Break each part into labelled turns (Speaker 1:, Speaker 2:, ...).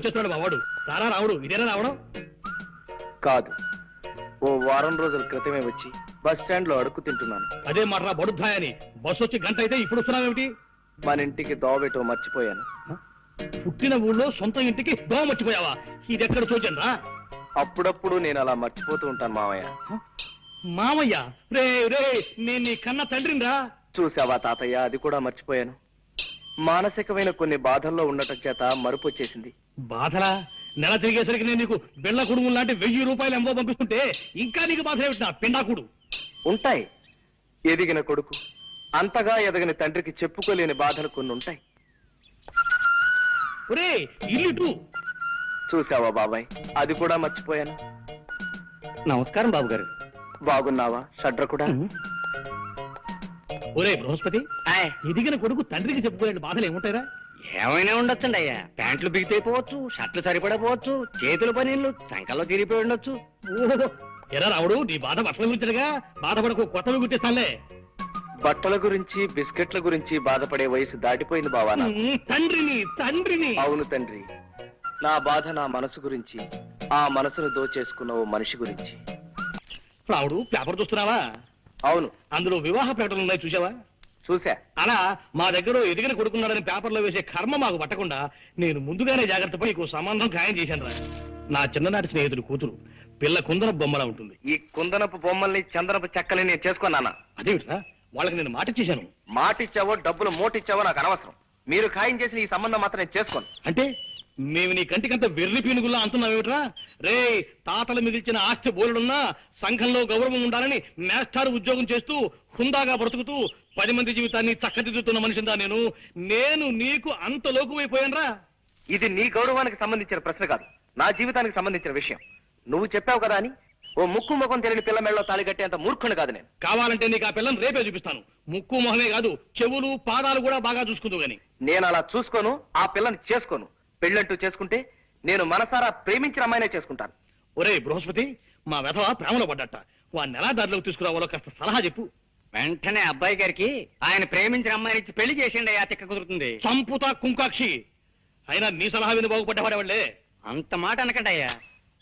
Speaker 1: చేస్తున్నాడు మా వాడు. రారా రావుడు, ఇదేనా రావడం?
Speaker 2: కాదు, ఓ వారం రోజుల క్రితమే వచ్చి బస్ స్టాండ్ లో అడుక్కు తింటున్నాను.
Speaker 1: అదే మాట బడుద్దాయని. బస్సు వచ్చి గంట అయితే ఇప్పుడు వస్తున్నావేమిటి?
Speaker 2: మన ఇంటికి దోవబెట్టో మర్చిపోయాను.
Speaker 1: పుట్టిన ఊళ్ళో సొంత ఇంటికి దోమ మర్చిపోయావా? ఇది ఎక్కడ చూచాను రా.
Speaker 2: అప్పుడప్పుడు నేను అలా మర్చిపోతూ ఉంటాను మావయ్య.
Speaker 1: మామయ్య రే రే, నేను నీ కన్న తండ్రిని రా.
Speaker 2: చూసావా తాతయ్య, అది కూడా మర్చిపోయాను. మానసికమైన కొన్ని బాధల్లో ఉండటం చేత మరుపు వచ్చేసింది.
Speaker 1: బాధలా? నెల తిరిగేసరికి నేను నీకు బెళ్ళ కుడుము లాంటి 1000 రూపాయలు ఎంబో పంపిస్తుంటే ఇంకా నీకు బాధ ఏమిటి నా పిండాకుడు?
Speaker 2: ఉంటాయి. ఎదిగిన కొడుకు అంతగా ఎదగని తండ్రికి చెప్పుకోలేని బాధలు కొన్ని ఉంటాయి.
Speaker 1: ఒరే ఇల్లు
Speaker 2: చూసావా బాబాయ్, అది కూడా మర్చిపోయాను.
Speaker 1: నమస్కారం బాబు గారు.
Speaker 2: బాగున్నావా షడ్ర కూడా?
Speaker 1: ఒరే బృహస్పతి, ఎదిగిన కొడుకు తండ్రికి చెప్పుకోలేని బాధలు ఏముంటాయిరా?
Speaker 3: ఏమైనా ఉండొచ్చండి అయ్యా. ప్యాంట్లు బిగితైపోవచ్చు, షర్ట్లు సరిపడపోవచ్చు, చేతుల పనీళ్ళు చంకల్లో తిరిగిపోయి ఉండొచ్చు.
Speaker 1: ఓహో, ఎరా రావుడు, నీ బాధ బట్టల గురించిగా. బాధపడకు, కొత్తవి గుర్తిస్తానులే.
Speaker 2: బట్టల గురించి బిస్కెట్ల గురించి బాధపడే వయసు దాటిపోయింది బావా.
Speaker 1: తండ్రిని.
Speaker 2: అవును తండ్రి, నా బాధ నా మనసు గురించి, ఆ మనసును దోచేసుకున్న ఓ మనిషి గురించి.
Speaker 1: రావుడు, పేపర్ చూస్తున్నావా?
Speaker 2: అవును.
Speaker 1: అందులో వివాహ ప్రకటనలు ఉన్నాయి, చూసావా?
Speaker 2: చూసా.
Speaker 1: అలా మా దగ్గర ఎదిగిన కొడుకున్నాడని పేపర్లో వేసే కర్మ మాకు పట్టకుండా నేను ముందుగానే జాగ్రత్త పడి నీకు సంబంధం ఖాయం చేశాను రా. నా చిన్ననాటి స్నేహితుడు కూతురు, పిల్ల కుందన బొమ్మలా ఉంటుంది.
Speaker 2: ఈ కుందనపు బొమ్మల్ని చందనపు చెక్కల్ని నేను చేసుకున్నానా?
Speaker 1: అదేమిట్రా, వాళ్ళకి నేను మాట ఇచ్చేశాను.
Speaker 2: మాటిచ్చావో డబ్బులు మోటిచ్చావో నాకు అనవసరం. మీరు ఖాయం చేసిన ఈ సంబంధం మాత్రం నేను చేసుకోను.
Speaker 1: అంటే మేము నీ కంటికంత వెర్రి పీనుగుల్లా అంటున్నావేమిట్రా? రే, తాతలు మిగిల్చిన ఆస్తి బోలుడున్నా సంఘంలో గౌరవం ఉండాలని మేస్టార్ ఉద్యోగం చేస్తూ హుందాగా బ్రతుకుతూ 10 మంది జీవితాన్ని చక్కదిద్దుతున్న మనిషిందా నేను నీకు అంత లోకువైపోయానరా?
Speaker 2: ఇది నీ గౌరవానికి సంబంధించిన ప్రశ్న కాదు, నా జీవితానికి సంబంధించిన విషయం. నువ్వు చెప్పావు కదా అని ఓ ముక్కు ముఖం తెలియని పిల్ల మెళ్ళలో తాళి కట్టేంత మూర్ఖుని కాదు నేను.
Speaker 1: కావాలంటే నీకు ఆ పిల్లని రేపే చూపిస్తాను. ముక్కు మొహమే కాదు, చెవులు పాదాలు కూడా బాగా చూసుకుంటూ గాని.
Speaker 2: నేను అలా చూసుకోను, ఆ పిల్లని చేసుకోను. పెళ్ళంటూ చేసుకుంటే నేను మనసారా ప్రేమించిన అమ్మాయినే చేసుకుంటాను.
Speaker 1: ఒరే బృహస్పతి, మా వెధవ ప్రేమలో పడ్డట. వాడిని ఎలా దారిలోకి తీసుకురావాలో కాస్త సలహా చెప్పు.
Speaker 3: వెంటనే అబ్బాయి గారికి ఆయన ప్రేమించిన అమ్మాయిని ఇచ్చి పెళ్లి చేసిండి అయ్యా, తిక్క కుదురుతుంది.
Speaker 1: చంపుతా కుంకాక్షి. అయినా నీ సలహా విని బాగుపడ్డవాడేవాళ్లే.
Speaker 3: అంత మాట అనకండి అయ్యా.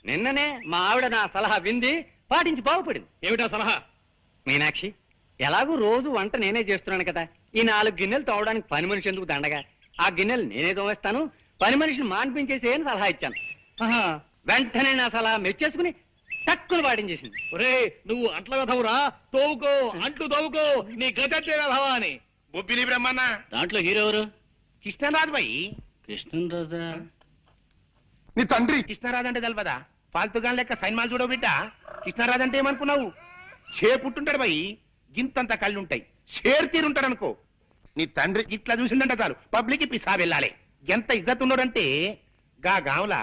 Speaker 3: నిన్ననే మా ఆవిడ నా సలహా వింది, పాటించి బాగుపడింది.
Speaker 1: ఏమిటా సలహా?
Speaker 3: మీనాక్షి, ఎలాగూ రోజు వంట నేనే చేస్తున్నాను కదా, ఈ 4 గిన్నెలు తోవడానికి పని మనిషి ఎందుకు దండగా, ఆ గిన్నెలు నేనే తోవేస్తాను, పని మనిషిని మాన్పించేసి అని సలహా ఇచ్చాను. వెంటనే నా సలహా మెచ్చేసుకుని తక్కువ పాటించేసింది.
Speaker 1: ఒరే, నువ్వు అంట్ల వెధవురా, తోవుకో, అంట్లు తోవుకో, నీ గజట్టే వెధవా అని.
Speaker 4: బొబ్బిలి బ్రహ్మన్న
Speaker 1: దాంట్లో హీరో ఎవరు?
Speaker 4: కృష్ణరాజు బాయి.
Speaker 1: కృష్ణరాజా?
Speaker 4: నీ తండ్రి కృష్ణరాజు అంటే తెలవదా? ఫాల్తుగాన్ లెక్క సైన్మాలు చూడవు బిడ్డ. కృష్ణరాజు అంటే ఏమనుకున్నావు? పుట్టుంటాడు బాయి, గింతంత కళ్ళుంటాయి, షేర్ తీరుంటాడు అనుకో. నీ తండ్రి ఇట్లా చూసిందంటే చాలు పబ్లిక్ పిసా వెళ్ళాలి. ఎంత ఇజ్జత్ ఉన్నాడంటే గా గావులా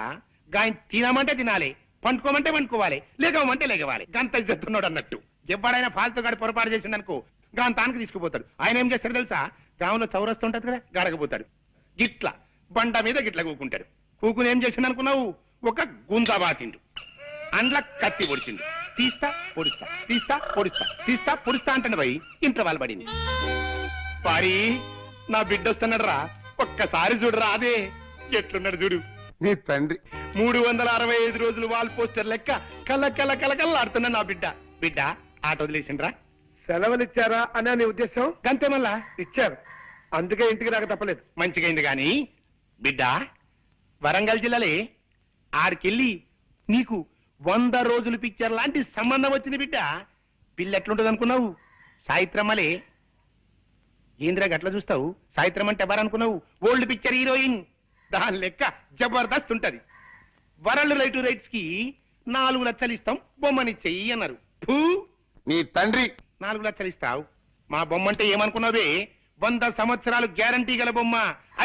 Speaker 4: గాయన తినమంటే తినాలి, పండుకోమంటే పండుకోవాలి, లేగమంటే లేగవాలి. గంత ఇజ్జత్ ఉన్నాడు అన్నట్టు. ఎవడైనా ఫాల్తుగాడి పొరపాటు చేసిందనుకో గాని తానికి తీసుకుపోతాడు. ఆయన ఏం చేస్తాడు తెలుసా? గాంలో చౌరస్తూ ఉంటది కదా, గాడకపోతాడు. గిట్ల బండ మీద గిట్ల కూకుంటాడు. కూకుని ఏం చేసిండు అనుకున్నావు? ఒక గుంజా బాతిండు, అండ్ల కత్తి పొడిచిండు. తీస్తా పొడిస్తా, తీస్తా పొడిస్తా, తీస్తా పొడిస్తా అంటాడు భయ్. ఇంట్లో వాళ్ళు పడింది. పారి, నా బిడ్డ వస్తున్నాడు రా, ఒక్కసారి చూడరా. అదే ఎట్లున్నాడు చూడు నీ తండ్రి. 365 రోజులు వాల్ పోస్టర్ లెక్క కల కల కల కల్లాడుతున్నా నా బిడ్డ. బిడ్డ ఆట వదిలేసిండ్రా? సెలవులు ఇచ్చారా అనే నీ ఉద్దేశం? గంతే, మళ్ళా ఇచ్చారు, అందుకే ఇంటికి రాక తప్పలేదు. మంచిగా అయింది గాని బిడ్డ, వరంగల్ జిల్లాలే ఆడికెళ్ళి నీకు 100 రోజులు పిక్చర్ లాంటి సంబంధం వచ్చింది బిడ్డ. పిల్ల ఎట్లుంటది అనుకున్నావు? సాయిత్రమ్మలే. ఏంద్రా గట్ల చూస్తావు? సాయిత్రం అంటే ఎవరు అనుకున్నావు? Old picture heroine. దాని లెక్క జబర్దస్త్ ఉంటది. వరల్డ్ రైట్స్ కి 4 లక్షలు ఇస్తాం, బొమ్మనిచ్చేయి అన్నారు. నీ తండ్రి 4 లక్షలు ఇస్తావు, మా బొమ్మ అంటే ఏమనుకున్నావే? 100 సంవత్సరాలు గ్యారంటీ గల బొమ్మ,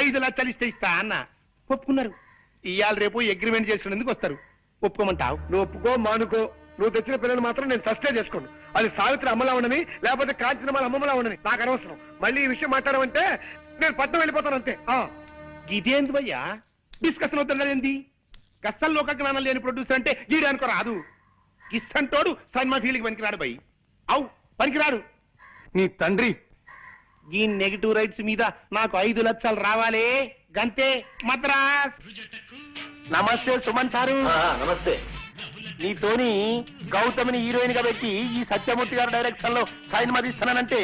Speaker 4: 5 లక్షలు ఇస్తా అన్న. ఒప్పుకున్నారు. ఇవాళ రేపు అగ్రిమెంట్ చేసుకునేందుకు వస్తారు. ఒప్పుకోమంటావు? నువ్వు ఒప్పుకో మానుకో, నువ్వు తెచ్చిన పిల్లలు మాత్రం నేను సస్టే చేసుకోండి. అది సావిత్రి అమ్మలా ఉండని, లేకపోతే కాంచనమాల అమ్మలా ఉండని, నాకు అనవసరం. మళ్ళీ ఈ విషయం మాట్లాడమంటే నేను పట్నం వెళ్ళిపోతాను అంతే. ఇదేంది భయ్యా డిస్కషన్ అవుతుందండి? గస్సల్లోక జ్ఞానం లేని ప్రొడ్యూసర్ అంటే గీడే అనుకో రాదు. గిస్సంటోడు సినిమా ఫీల్డ్కి పనికిరాడు భయ్. అవు పనికిరాడు. నీ తండ్రి ఈ నెగిటివ్ రైట్స్ మీద నాకు 5 లక్షలు రావాలి గంతే మద్రాస్. నమస్తే సుమన్ సారు.
Speaker 2: నమస్తే.
Speaker 4: నీతోని గౌతమిని హీరోయిన్ గా పెట్టి ఈ సత్యమూర్తి గారి డైరెక్షన్ లో సైన్ మదిస్తానంటే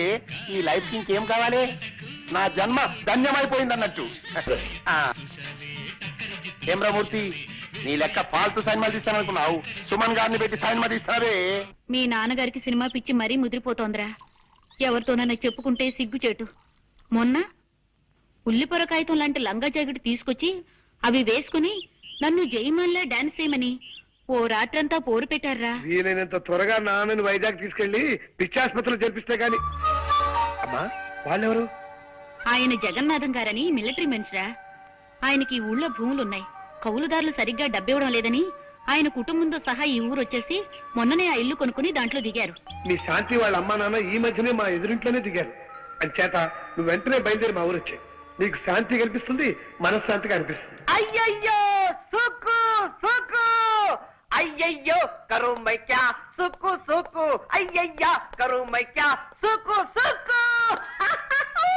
Speaker 4: ఈ లైఫ్ కి ఇంకేం కావాలి? నా జన్మ ధన్యమైపోయింది అన్నట్టు. ఏమ్రమూర్తి, నీ లెక్క ఫాల్తు సైన్ మదిస్తాననుకున్నావు, సుమన్ గారిని పెట్టి సైన్ మదిస్తావే.
Speaker 5: మీ నాన్నగారికి సినిమా పిచ్చి మరీ ముదిరిపోతోందిరా. ఎవరితోనైనా చెప్పుకుంటే సిగ్గుచేటు. మొన్న ఉల్లిపొర కాగితం లాంటి లంగా జాకెట్ తీసుకొచ్చి అవి వేసుకుని నన్ను జయమాన్లా డాన్స్ చేయమని ఓ రాత్రంతా పోరు పెట్టారా.
Speaker 1: వీలైనంత త్వరగా నాన్నని వైజాగ్ తీసుకెళ్లి పిచ్చాసుపత్రిలో చేర్పిస్తే గాని. అమ్మా, వాళ్ళెవరు?
Speaker 5: ఆయన జగన్నాథం గారని మిలిటరీ మనిషిరా. ఆయనకి ఈ ఊళ్ళో భూములున్నాయి. కౌలుదారులు సరిగ్గా డబ్బివ్వడం లేదని ఆయన కుటుంబంతో సహా ఈ ఊరు వచ్చేసి మొన్ననే ఆ ఇల్లు కొనుక్కుని దాంట్లో దిగారు.
Speaker 1: మీ శాంతి వాళ్ళ అమ్మా నాన్న ఈ మధ్యనే మా ఎదురింట్లోనే దిగారు. అంచేత నువ్వు వెంటనే బయలుదేరి మా ఊరు వచ్చాయి. నీకు శాంతి కనిపిస్తుంది, మనశ్శాంతిగా అనిపిస్తుంది.
Speaker 2: అయ్యయ్యో సుక్కు సుక్కు, అయ్యయ్యో కరుమైక్యా సుక్కు సుక్కు, అయ్యయ్యా కరుమైక్యా సుక్కు సుక్కు.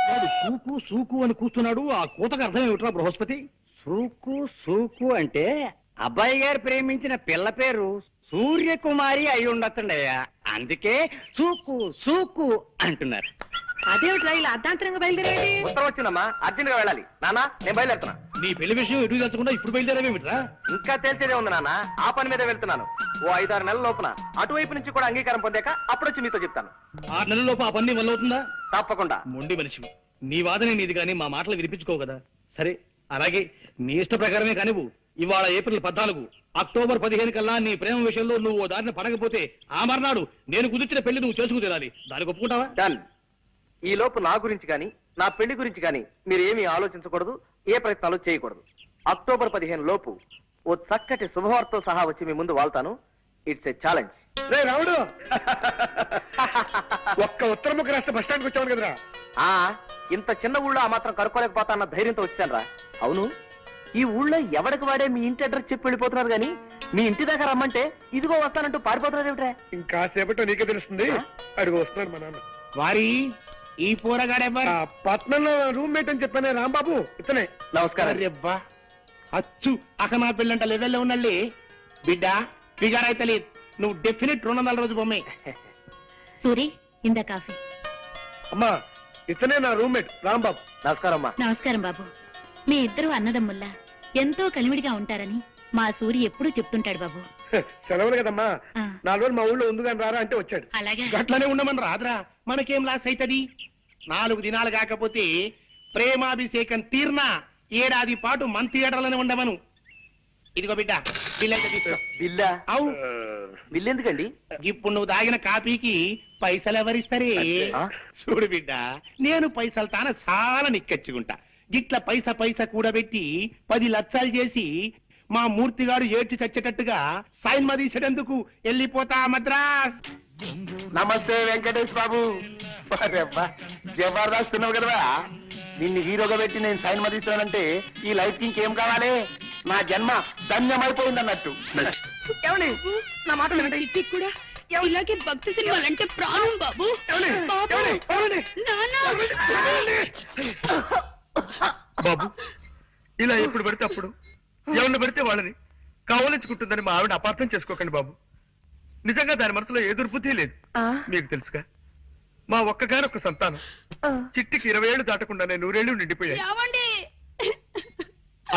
Speaker 1: వాడు సూకు సూకు అని కూస్తున్నాడు. ఆ కూతకు అర్థం ఏమిట్రా బృహస్పతి?
Speaker 3: సూకు సూకు అంటే అబ్బాయి గారు ప్రేమించిన పిల్ల పేరు సూర్యకుమారి అయి ఉండొచ్చండయ్యా. అందుకే సూకు సూకు అంటున్నారు.
Speaker 5: అదేమిట్రా ఇలా అర్ధాంతరంగా బయలుదేరేది?
Speaker 2: ఉత్తరం వచ్చిందమ్మా, అర్జెంట్ గా వెళ్ళాలి. నాన్న నేను బయలుదేరుతున్నా.
Speaker 1: నీ పెళ్లి విషయం ఎటు తెచ్చకుండా ఇప్పుడు బయలుదేరేమిట్రా?
Speaker 2: ఇంకా తేల్చేదే ఉంది నాన్న, ఆ పని మీదే వెళ్తున్నాను. ఓ 5-6 నెలల లోపున అటువైపు నుంచి కూడా అంగీకారం పొందాక అప్పుడొచ్చి మీతో చెప్తాను.
Speaker 1: 6 నెలలలోపు ఆ పని వల్ల అవుతుందా?
Speaker 2: తప్పకుండా.
Speaker 1: మొండి మనిషి, నీ వాదనే నీది కానీ మా మాటలు వినిపించుకో కదా. సరే, అలాగే నీ ఇష్ట ప్రకారమే కానివ్వు. ఇవాళ ఏప్రిల్ 14, అక్టోబర్ 15 కల్లా నీ ప్రేమ విషయంలో నువ్వు ఓ దారిని పడకపోతే ఆ మర్నాడు నేను కుదిర్చిన పెళ్లి నువ్వు చేసుకు తీరాలి. దానికి ఒప్పుకుంటావా?
Speaker 2: డన్. ఈ లోపు నా గురించి కానీ నా పెళ్లి గురించి కానీ మీరు ఏమీ ఆలోచించకూడదు, ఏ ప్రయత్నాలు చేయకూడదు. అక్టోబర్ 15 లోపు ఓ చక్కటి శుభవార్తతో సహా వచ్చి మీ ముందు వాళ్తాను. It's a challenge.
Speaker 1: రే రాముడు, ఒక్క ఉత్తరముఖ రాష్ట్ర బస్ స్టాండ్కి వచ్చావు కదరా.
Speaker 2: ఆ ఇంత చిన్న ఊళ్ళో ఆ మాత్రం కనుక్కోలేకపోతా అన్న ధైర్యంతో వచ్చాను రా. అవును, ఈ ఊళ్ళో ఎవడికి వాడే మీ ఇంటి అడ్రస్ చెప్పి వెళ్ళిపోతున్నారు కానీ మీ ఇంటి దగ్గర రమ్మంటే ఇదిగో వస్తానంటూ పారిపోతున్నారు ఏమిట్రా?
Speaker 1: ఇంకా సేపట్లో నీకే తెలుస్తుంది. అడుగు వస్తున్నాడు మా నాన్న.
Speaker 4: వారి ఈ పోరగాడెవ్వరు?
Speaker 1: పట్నంలో రూమ్మేట్ అని చెప్పానే రాంబాబు, ఇతనే.
Speaker 2: నమస్కారం.
Speaker 4: అరెబ్బా, అచ్చు అక నా పెళ్ళంట లెవెల్లో ఉన్నల్లి బిడ్డ. ఫిగర్ అయితే లేదు, నువ్వు డెఫినెట్ 200 రోజు బొమ్మే.
Speaker 5: సూరి, ఇందా కాఫీ.
Speaker 1: అమ్మా, ఇతనే నా రూమ్మేట్ రాంబాబు.
Speaker 2: నమస్కారం అమ్మా.
Speaker 5: నమస్కారం బాబు. మీ ఇద్దరు అన్నదమ్ముల్లా ఎంతో కలివిడిగా ఉంటారని మా సూరి ఎప్పుడూ చెప్తుంటాడు బాబు.
Speaker 1: సెలవులు కదమ్మా,
Speaker 5: ఆ.
Speaker 1: 4 రోజులు మా ఊళ్ళో ఉంది కానీ రారా అంటే వచ్చాడు.
Speaker 5: అలాగే.
Speaker 4: గట్లనే ఉండమని రాదురా, మనకేం లాస్ అవుతుంది? 4 దినాలు కాకపోతే ప్రేమాభిషేకం తీర్నా ఏడాది పాటు మన థియేటర్లోనే ఉండమను. ఇదిగో బిడ్డ, బిల్ అయితే తీసుకో.
Speaker 2: బిల్లా?
Speaker 4: అవు,
Speaker 2: బిల్ ఎందుకండి?
Speaker 4: ఇప్పుడు నువ్వు తాగిన కాపీకి పైసలు ఎవరిస్తారే?
Speaker 2: ఆ?
Speaker 4: చూడు బిడ్డ, నేను పైసలు తాన చాలా నిక్కచ్చుకుంటా. గిట్ల పైసా కూడబెట్టి 10 లక్షలు చేసి మా మూర్తి గారు ఏడ్చి చచ్చేటట్టుగా సైన్ మదీసేటందుకు వెళ్ళిపోతా మద్రాస్. నమస్తే వెంకటేష్ బాబు. జబర్దస్త్ ఉన్నావు కదరా, నిన్ను హీరోగా పెట్టి నేను సైన్ మదీస్తున్నానంటే ఈ లైఫ్ కి ఇంకేం కావాలి? నా జన్మ ధన్యమైపోయింది అన్నట్టు.
Speaker 2: నా మాటలు వినండి.
Speaker 5: చిట్టికి కూడా ఇలాగే భక్తి సినిమాలంటే ప్రాణం బాబు.
Speaker 6: బాబు, ఇలా ఎప్పుడు పడితే అప్పుడు ఎవరిని పడితే వాళ్ళని కావలించుకుంటుందని మా ఆవిడ అపార్థం చేసుకోకండి బాబు. నిజంగా దాని మనసులో ఏ దుర్బుద్ధి లేదు. మీకు తెలుసుగా, మా ఒక్కగానొక్క సంతానం చిట్టికి 20 ఏళ్ళు దాటకుండానే 100 ఏళ్ళు నిండిపోయాయి.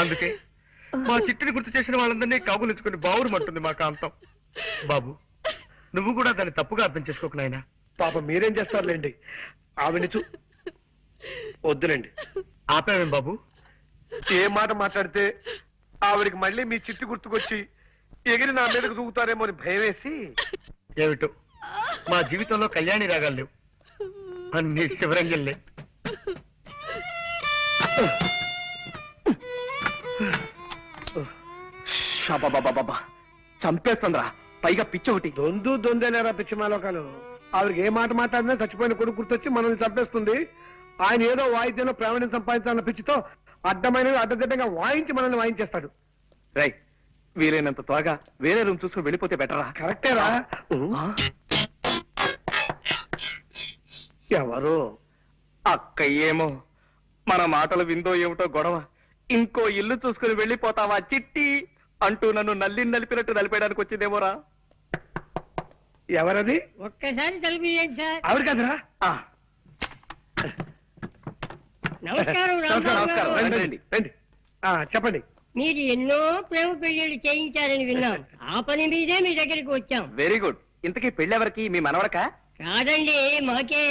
Speaker 6: అందుకే మా చిట్టిని గుర్తు చేసిన వాళ్ళందరినీ కాగులించుకుని బావురుమంటుంది మా కాంతం. బాబు, నువ్వు కూడా దాన్ని తప్పుగా అర్థం చేసుకోకు నాయనా.
Speaker 1: పాప మీరేం చేస్తారులేండి, ఆవిడ వద్దులేండి.
Speaker 6: ఆపావేం బాబు?
Speaker 1: ఏ మాట మాట్లాడితే ఆవిడికి మళ్ళీ మీ చిట్టి గుర్తుకొచ్చి ఎగిరి నా మీదకు దూకుతారేమో అని భయం వేసి.
Speaker 6: ఏమిటో మా జీవితంలో కళ్యాణి రాగాలు లేవు, అన్ని శివరంజల్లే.
Speaker 2: చంపేస్తుందిరా, పైగా పిచ్చి ఒకటి.
Speaker 1: దొందేలేరా పిచ్చిమాలోకాలు. ఆవిడకి ఏ మాట మాట్లాడినా చచ్చిపోయిన కొడుకు గుర్తొచ్చి మనల్ని చంపేస్తుంది. ఆయన ఏదో వాయిద్యంలో ప్రావీణ్యం సంపాదించాలన్న పిచ్చితో అడ్డమైనవి అడ్డదిడ్డంగా వాయించి మనల్ని వాయించేస్తాడు.
Speaker 2: రై, వీలైనంత త్వరగా వేరే రూమ్ చూసుకుని వెళ్ళిపోతే బెటరా?
Speaker 1: కరెక్టేరా. ఎవరు?
Speaker 2: అక్క ఏమో మన మాటలు విందో ఏమిటో గొడవ. ఇంకో ఇల్లు చూసుకుని వెళ్ళిపోతావా చిట్టి అంటూ నన్ను నలిపినట్టు నలిపేయడానికి వచ్చిందేమోరా.
Speaker 7: ఎవరది?
Speaker 8: ఒక్కసారి తలుపు సార్.
Speaker 7: ఆవిడ కదరా?
Speaker 8: నమస్కారం రాంబాబు
Speaker 2: నమస్కారం.
Speaker 8: గారు.
Speaker 2: రండి, రండి.
Speaker 7: రండి. చెప్పండి.
Speaker 8: మీరు ఎన్నో ప్రేమ పెళ్లిళ్ళు చేయించారని విన్నాం. ఆ పని మీదే మీ దగ్గరికి వచ్చాం.
Speaker 2: Very good. ఇంతకీ పెళ్ళెవరికి? మీ మనవడకా?
Speaker 8: కాదండి, మాకే.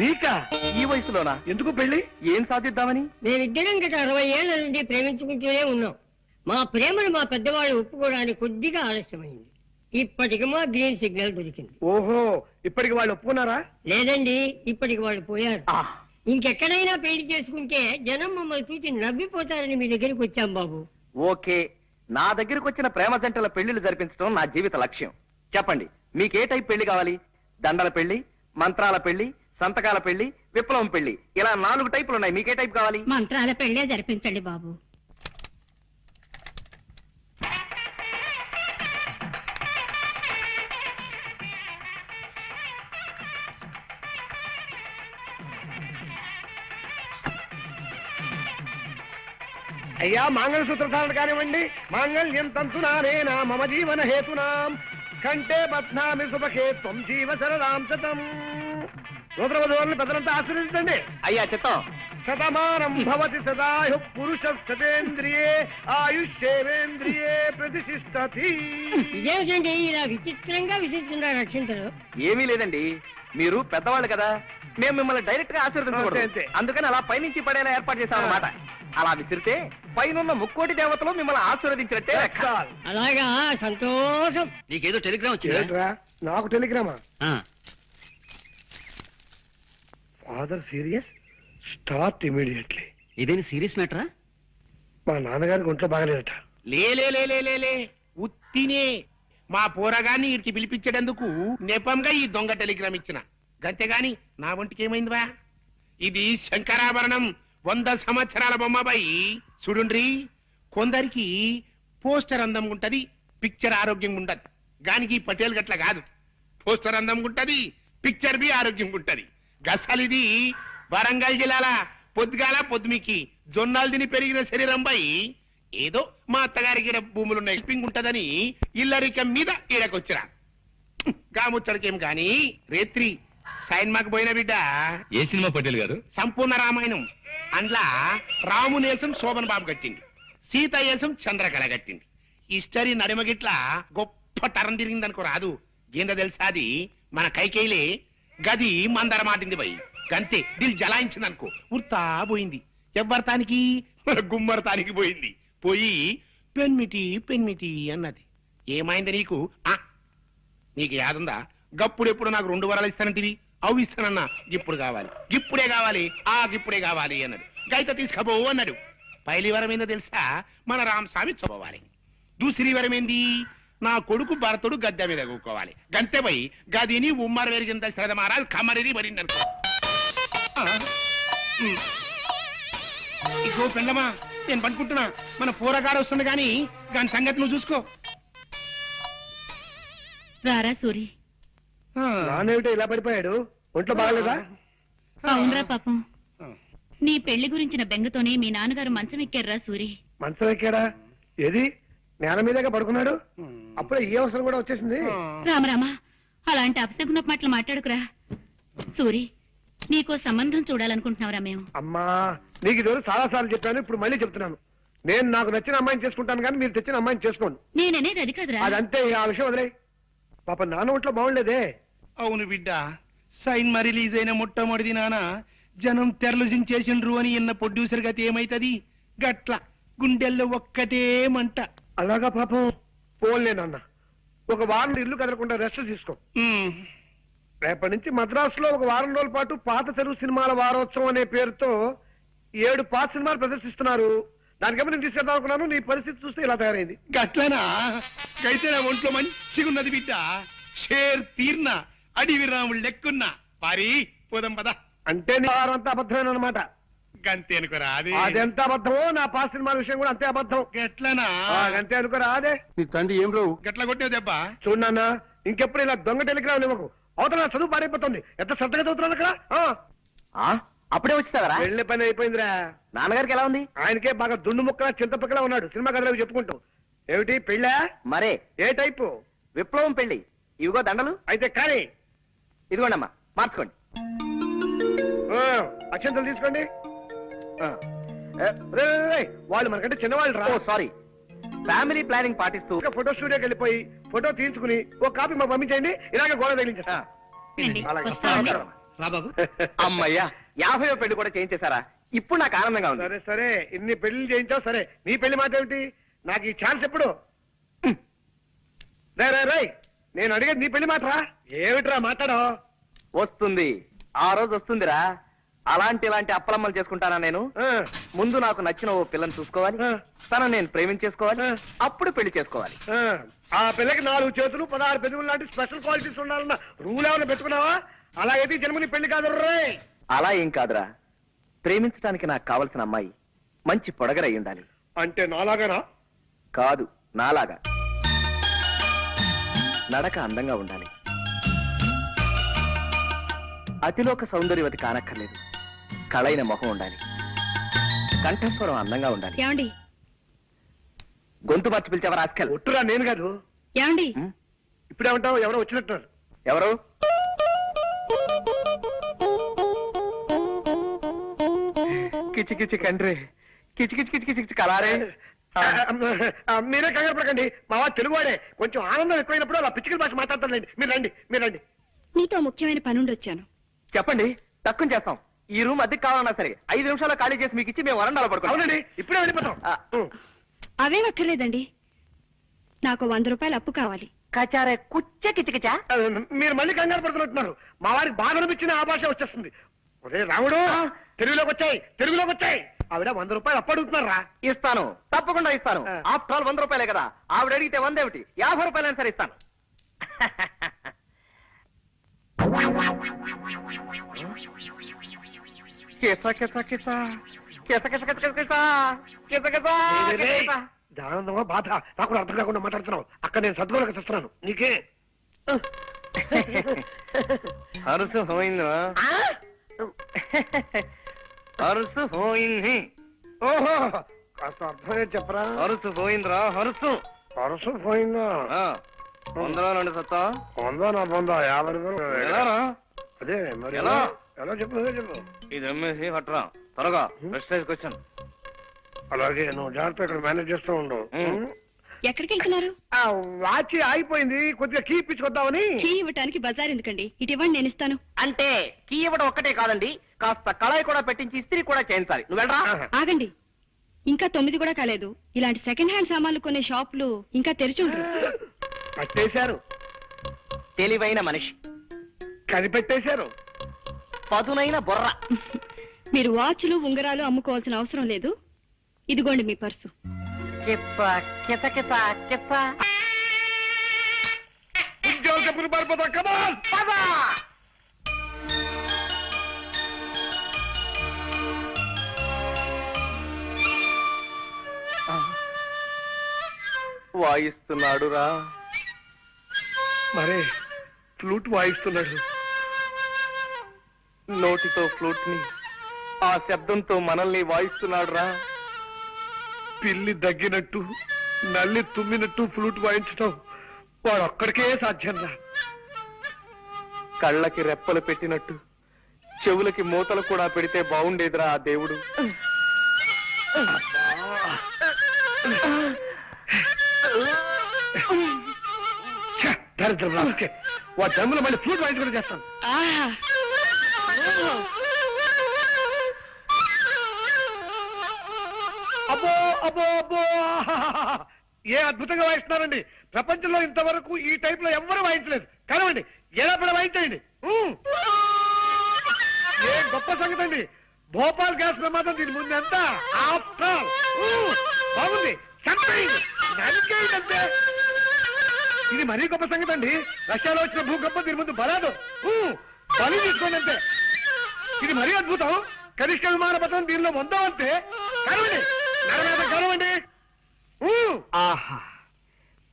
Speaker 7: మీకా?
Speaker 2: ఈ వయసులోనా?
Speaker 7: ఎందుకు పెళ్లి?
Speaker 2: ఏం సాధిద్దామని?
Speaker 8: మేమిద్దరం గత 60 ఏళ్ల నుండి ప్రేమించుకుంటూనే ఉన్నాం. మా ప్రేమను మా పెద్దవాళ్ళు ఒప్పుకోవడానికి కొద్దిగా ఆలస్యమైంది. ఇప్పటికి మా గ్రీన్ సిగ్నల్ దొరికింది.
Speaker 7: ఓహో, ఇప్పటికి వాళ్ళు ఒప్పుకున్నారా?
Speaker 8: లేదండి, ఇప్పటికి వాళ్ళు పోయారు.
Speaker 2: ఆ,
Speaker 8: ఇంకెక్కడైనా పెళ్లి చేసుకుంటే జనం మమ్మల్ని చూసి నవ్విపోతారని మీ దగ్గరికి వచ్చాం బాబు.
Speaker 2: ఓకే. నా దగ్గరకు వచ్చిన ప్రేమ జంటల పెళ్లిళ్ళు జరిపించడం నా జీవిత లక్ష్యం. చెప్పండి, మీకే టైప్ పెళ్లి కావాలి? దండల పెళ్లి, మంత్రాల పెళ్లి, సంతకాల పెళ్లి, విప్లవం పెళ్లి, ఇలా 4 టైపులు ఉన్నాయి. మీకే టైప్ కావాలి?
Speaker 5: మంత్రాల పెళ్లే జరిపించండి బాబు.
Speaker 7: అయ్యా, మంగళసూత్ర ధారణ కానివ్వండి. మాంగళ్యం తంతునానేనా మమ జీవన హేతునాం కంటే బధ్నామి శుభకే త్వం జీవ సరదాం శతం. సూత్ర వధువులను పెద్దలంతా ఆశీర్వదించండి.
Speaker 2: అయ్యా చిత్తం.
Speaker 7: శతమానం భవతి సదాయు పురుష శతేంద్రియే ఆయుష్యేంద్రియే ప్రతిష్టతి.
Speaker 8: ఇదేమిటండి ఇలా విచిత్రంగా విసిస్తున్నారు రక్షించరు?
Speaker 2: ఏమీ లేదండి, మీరు పెద్దవాళ్ళు కదా, మేము మిమ్మల్ని డైరెక్ట్ గా
Speaker 7: అంతే,
Speaker 2: ఆశీర్వదించకూడదు.
Speaker 7: అంతే.
Speaker 2: అందుకని అలా పైనుంచి పడేలా ఏర్పాటు చేశాం అన్నమాట. అలా విసిరితే పైనున్న ముక్కోటి దేవతలు మిమ్మల్ని ఆశీర్వదించినట్టే లెక్క.
Speaker 8: అలాగా, సంతోషం.
Speaker 3: నీకేదో టెలిగ్రామ్ వచ్చిందా?
Speaker 7: ఏంట్రా, నాకు టెలిగ్రామా? Father serious, start immediately.
Speaker 3: ఇదేని సీరియస్ మ్యాటరా?
Speaker 7: మా నాన్నగారికి ఒంట్లో బాగలేదట.
Speaker 4: లే ఉత్తినే మా పోరగాన్ని ఇడికి పిలిపించేటందుకు నెపంగా ఈ దొంగ టెలిగ్రామ్ ఇచ్చిన. గంతేగాని నా ఒంటికి ఏమైందివా? ఇది శంకరాభరణం, 100 సంవత్సరాల బొమ్మబాయి. చూడుండ్రి, కొందరికి పోస్టర్ అందం ఉంటది, పిక్చర్ ఆరోగ్యంగా ఉండదు. గానికి పటేల్ గట్ల కాదు. పోస్టర్ అందం ఉంటది, పిక్చర్ బి ఆరోగ్యంగా ఉంటది. గసలిది వరంగల్ జిల్లాల పొద్దుగాల పొద్దుమికి జొన్నాలు తిని పెరిగిన శరీరం పై ఏదో మా అత్తగారికి ఈడ భూములున్న హెల్పింగ్ ఉంటదని ఇల్లరికం మీద ఈడకొచ్చిరా. గాముచ్చడికేం గాని రేత్రి సైన్మాకు పోయిన బిడ్డ.
Speaker 1: ఏ సినిమా పటేల్ గారు?
Speaker 4: సంపూర్ణ రామాయణం. అందులో రామునేసం శోభన్ బాబు కట్టింది, సీత ఏసం చంద్రకళ కట్టింది. హిస్టరీ నడిమగిట్ల గొప్ప టరం తిరిగిందనుకో రాదు. ఏందో తెలుసా, అది మన కైకేయిలే గది మందర మాటింది పోయి గంతే దిల్ జలాయించింది అనుకో, ఉర్తా పోయింది. ఎవ్వరతానికి? గుమ్మరతానికి పోయింది. పోయి పెన్మిటి అన్నది. ఏమైంది నీకు? నీకు యాదుందా? గప్పుడెప్పుడు నాకు 2 వరాలు ఇస్తానంటివి, అవి ఇస్తానన్నా. ఇప్పుడు కావాలి, ఇప్పుడే కావాలి, ఇప్పుడే కావాలి అన్నాడు. గైత తీసుకపో అన్నాడు. పైలి వరం ఏందో తెలుసా? మన రామస్వామి చదవాలి. దూసరి వరం ఏంది? నా కొడుకు భరతుడు గద్దె మీద కూకోవాలి. గంతే పోయి గదిని ఉమ్మర వెరిగింత శ్రద్ధ మహారాజ్ కమరిని మరిందనుకో. ఇగో పెళ్ళమా, నేను పనుకుంటున్నా. మన పోరగాడు వస్తుంది గాని దాని సంగతి నువ్వు చూసుకో.
Speaker 5: రారా సూరి.
Speaker 7: నానేమిటో ఇలా పడిపోయాడు? ఒంట్లో బాగలేదా?
Speaker 5: అవునరా పాపం, నీ పెళ్లి గురించిన బెంగతోనే మీ నాన్నగారు మంచం ఎక్కారురా సూరి.
Speaker 7: మంచం ఎక్కాడా? ఏది, నేల మీదగా పడుకున్నాడు? అప్పుడే ఈ అవసరం కూడా వచ్చేసింది.
Speaker 5: రామరామా, అలాంటి అపశకున మాటలు మాట్లాడుకురా. సూరి, నీకో సంబంధం చూడాలనుకుంటున్నావురా మేము.
Speaker 7: అమ్మా, నీకు ఇది చాలా సార్లు చెప్పాను, ఇప్పుడు మళ్ళీ చెప్తున్నాను. నేను నాకు నచ్చిన అమ్మాయిని చేసుకుంటాను కానీ మీరు తెచ్చిన అమ్మాయిని చేసుకోండి.
Speaker 5: నేననేది అది కాదురా.
Speaker 7: అదంతే, ఆ విషయం వదిలే. పాప నాన్న ఒంట్లో బాగుండేదే.
Speaker 4: అవును బిడ్డ, సైన్మా రిలీజ్ అయిన మొట్టమొదటి నాన్న జనం తెరలుజించేసిండ్రు అని ఇన్న ప్రొడ్యూసర్ గతి ఏమైతది? గట్ల గుండెల్లో ఒక్కటే మంట.
Speaker 7: అలాగా పాపం. పోలే నాన్న, ఒక వారం ఇల్లు కదలకుండా రెస్ట్ తీసుకో. రేపటి నుంచి మద్రాసులో ఒక వారం రోజుల పాటు పాత తెలుగు సినిమాల వారోత్సవం అనే పేరుతో 7 పాత సినిమాలు ప్రదర్శిస్తున్నారు. దానికేమో నేను తీసుకెళ్దాం అనుకున్నాను. నీ పరిస్థితి చూస్తే ఇలా తయారైంది.
Speaker 4: గట్లనా? అయితే నా ఒంట్లో మంచిగున్నది బిడ్డ. షేర్ తీర్న అడివి రాముడు లెక్కున్నా. పారి పోదాం పద.
Speaker 7: అంటే నీ వారం అంతా అబద్ధమైన అనమాట.
Speaker 4: గంతే అనుకోరా? అది
Speaker 7: అదెంత అబద్ధమో నా పాత సినిమాల విషయం కూడా అంతే అబద్ధం.
Speaker 4: గట్లనా?
Speaker 7: అంతే అనుకోరా? అదే
Speaker 4: నీ తండ్రి ఏం రావు గట్ల కొట్టావు దెబ్బ.
Speaker 7: చూడన్నా, ఇంకెప్పుడు ఇలా దొంగ టెలిగ్రామ్ ఇవ్వకు. అవతల చదువు పాడైపోతుంది. ఎంత శ్రద్ధగా చదువుతున్నాను అక్కడ.
Speaker 2: అప్పుడే వచ్చేసావరా?
Speaker 7: పెళ్లి పని అయిపోయిందిరా.
Speaker 2: నాన్నగారికి ఎలా ఉంది?
Speaker 7: ఆయనకే బాగా దుండు ముక్క చింతపక్కలా ఉన్నాడు. సినిమా కథలు అవి చెప్పుకుంటూ. ఏమిటి పెళ్ళా?
Speaker 2: మరే
Speaker 7: ఏ టైపు?
Speaker 2: విప్లవం పెళ్లి. ఇవిగో దండలు.
Speaker 7: అయితే కానీ
Speaker 2: ఇదిగోండమ్మా, మార్చుకోండి.
Speaker 7: అక్షంతలు తీసుకోండి. వాళ్ళు మనకంటే చిన్నవాళ్ళు రా.
Speaker 2: ఓ సారీ. ఫ్యామిలీ ప్లానింగ్ పాటిస్తూ
Speaker 7: ఫోటో స్టూడియోకి వెళ్ళిపోయి ఫోటో తీయించుకుని ఓ కాపీ మాకు పంపించండి. ఇలాగే గోడ తగిలించేస్తా. అలాగే.
Speaker 5: వస్తామండి.
Speaker 1: రా బాబు.
Speaker 2: అమ్మయ్యా, 50వ పెళ్లి కూడా చేయించేశారా? ఇప్పుడు నాకు ఆనందంగా ఉంది.
Speaker 7: సరే సరే, ఇన్ని పెళ్లి చేయించావు సరే. నీ పెళ్లి మాట ఏమిటి? నాకు ఈ ఛాన్స్ ఎప్పుడు? రై నేను అడిగేది నీ పెళ్లి మాట రా. ఏమిట్రా మాట్లాడో?
Speaker 2: వస్తుంది, ఆ రోజు వస్తుందిరా. ఇలాంటి అప్పలమ్మలు చేసుకుంటానా నేను? ముందు నాకు నచ్చిన ఓ పిల్లని చూసుకోవాలి, తన నేను ప్రేమించేసుకోవాలి, అప్పుడు పెళ్లి చేసుకోవాలి.
Speaker 7: ఆ పిల్లకి 4 చేతులు 16 పెదవులు లాంటి స్పెషల్ క్వాలిటీస్ ఉండాలన్న రూల్ ఏమైనా పెట్టుకున్నావా? అలా అయితే జన్మని పెళ్లి కాదు రే.
Speaker 2: అలా ఏం కాదురా, ప్రేమించడానికి నాకు కావలసిన అమ్మాయి మంచి పొడగరై ఉండాలి.
Speaker 7: అంటే నాలాగానా?
Speaker 2: కాదు, నాలాగా. నడక అందంగా ఉండాలి, అతిలోక సౌందర్యవతి కానక్కర్లేదు. కళైన మొహం ఉండాలి, కంఠస్వరం అందంగా ఉండాలి.
Speaker 5: ఏమండి
Speaker 2: గొంతు మార్చి పిలిచేవారు ఆస్కల్.
Speaker 7: ఒట్టురా నేను కాదు.
Speaker 5: ఏమండి
Speaker 7: ఇప్పుడేమంటావు? ఎవరో వచ్చినట్టున్నారు.
Speaker 2: ఎవరు? కిచి కిచి కండ్రి, కిచి కిచి కిచి కిచి కిచి కలారే.
Speaker 7: మీరే కంగారు పడకండి, మా వాడు తెలుగువాడే. కొంచెం ఆనందం ఎక్కువైనప్పుడు అలా పిచ్చికల భాష మాట్లాడతారులేండి. మీరు రండి.
Speaker 5: నీతో ముఖ్యమైన పనుండి వచ్చాను.
Speaker 2: చెప్పండి, తక్కువ చేస్తాం. ఈ రూమ్ అద్దెకి కావాలన్నా సరే 5 నిమిషాల్లో ఖాళీ చేసి మీకు ఇచ్చి మేము వరండాలో పడుకోండి.
Speaker 7: అవునండి, ఇప్పుడే వెళ్ళిపోతాం.
Speaker 5: అవేం అక్కర్లేదండి, నాకు 100 రూపాయలు అప్పు కావాలి.
Speaker 2: కచారే కుచ్చ కిచకిచా.
Speaker 7: మీరు మళ్ళీ కంగారు పడుతున్నట్టున్నారు. మా వారికి బాధ అనిపించిన ఆ భాష వచ్చేస్తుంది. ఒరే రాముడు, తెలుగులోకి వచ్చాయి. ఆవిడ 100 రూపాయలు అప్పు అడుగుతున్నారా?
Speaker 2: ఇస్తాను, తప్పకుండా ఇస్తాను. ఆఫ్టర్ ఆల్ 100 రూపాయలే కదా. ఆవిడ అడిగితే 100 ఏమిటి, 50 రూపాయలైనా సరే ఇస్తాను.
Speaker 7: ఆనందమా బాధ నాకు కూడా అర్థం కాకుండా మాట్లాడుతున్నావు. అక్కడ నేను సద్గోలకు చేస్తున్నాను. నీకే
Speaker 2: హరుసు పోయిందా? హరుసు పోయింది.
Speaker 7: ఓహో, కాస్త అర్థమే చెప్పరా?
Speaker 2: హరుసు పోయిందిరా, హరుసు.
Speaker 7: పరసు పోయిందా?
Speaker 2: 100లో 2 సత్తా.
Speaker 7: 100 నా 100 50 రూపాయలు.
Speaker 2: ఎలారా?
Speaker 7: అదే మరి
Speaker 2: ఎలా?
Speaker 7: ఎలా చెప్పు చెప్పు.
Speaker 2: ఇది అమ్మేసి పట్టరా త్వరగా. ప్రెస్టేజ్కి వచ్చాను.
Speaker 7: అలాగే నువ్వు జాగ్రత్త ఇక్కడ మేనేజ్ చేస్తూ ఉండు.
Speaker 5: ఎక్కడికి వెళ్తున్నారు?
Speaker 7: ఆ వాచి ఆగిపోయింది, కొద్దిగా కీ ఇప్పించుకొద్దామని.
Speaker 5: కీ ఇవ్వటానికి బజార్ ఎందుకండి, ఇటు ఇవ్వండి, నేను ఇస్తాను.
Speaker 2: అంటే కీ ఇవ్వడం ఒక్కటే కాదండి, కాస్త కళాయి కూడా పెట్టించి ఇస్త్రీ కూడా చేయించాలి. నువ్వు వెళ్ళరా.
Speaker 5: ఆగండి, ఇంకా 9 కూడా కాలేదు. ఇలాంటి సెకండ్ హ్యాండ్ సామాన్లు కొనే షాపులు ఇంకా తెరిచి ఉండరు.
Speaker 7: పట్టేశారు,
Speaker 2: తెలివైన మనిషి,
Speaker 7: కనిపెట్టేశారు,
Speaker 2: పదునైన బుర్ర.
Speaker 5: మీరు వాచ్లు ఉంగరాలు అమ్ముకోవాల్సిన అవసరం లేదు. ఇదిగోండి మీ పర్సు.
Speaker 2: కిచ్చ కిచ కిచ కిచ.
Speaker 7: ఉద్యోగ చెప్పులు పారిపోతా. కమాన్
Speaker 2: పద. వాయిస్తున్నాడు రా.
Speaker 7: మరే ఫ్లూట్ వాయిస్తున్నాడు.
Speaker 2: నోటితో ఫ్లూట్ ని, ఆ శబ్దంతో మనల్ని వాయిస్తున్నాడు రా.
Speaker 7: పిల్లి దగ్గినట్టు నల్లి తుమ్మినట్టు ఫ్లూట్ వాయించటం వాడు ఒక్కడికే సాధ్యం రా.
Speaker 2: కళ్ళకి రెప్పలు పెట్టినట్టు చెవులకి మూతలు కూడా పెడితే బాగుండేదిరా ఆ దేవుడు.
Speaker 7: దరిద్రం రాసుకే, వాడు జన్మలో మళ్ళీ ఫ్లూట్ వాయించుకుని చేస్తాను. అబ్బో అబ్బో అబ్బో, ఏ అద్భుతంగా వాయిస్తున్నారండి. ప్రపంచంలో ఇంతవరకు ఈ టైప్ లో ఎవ్వరూ వాయించలేదు. కనవండి, ఎలా పడ వాయించండి. ఏ గొప్ప సంగతి అండి. భోపాల్ గ్యాస్ ప్రమాదం దీని ముందు ఎంత బాగుంది. నరికేయండి. ఇది మరీ గొప్ప సంగతి అండి. రష్యాలో వచ్చిన భూకంపం దీని ముందు బలాదు. బలి తీసుకోండి అంతే. ఇది మరీ అద్భుతం. కనిష్ట విమాన పథకం దీనిలో పొందామంటే కనవండి, కనవండి.
Speaker 6: ఆహా,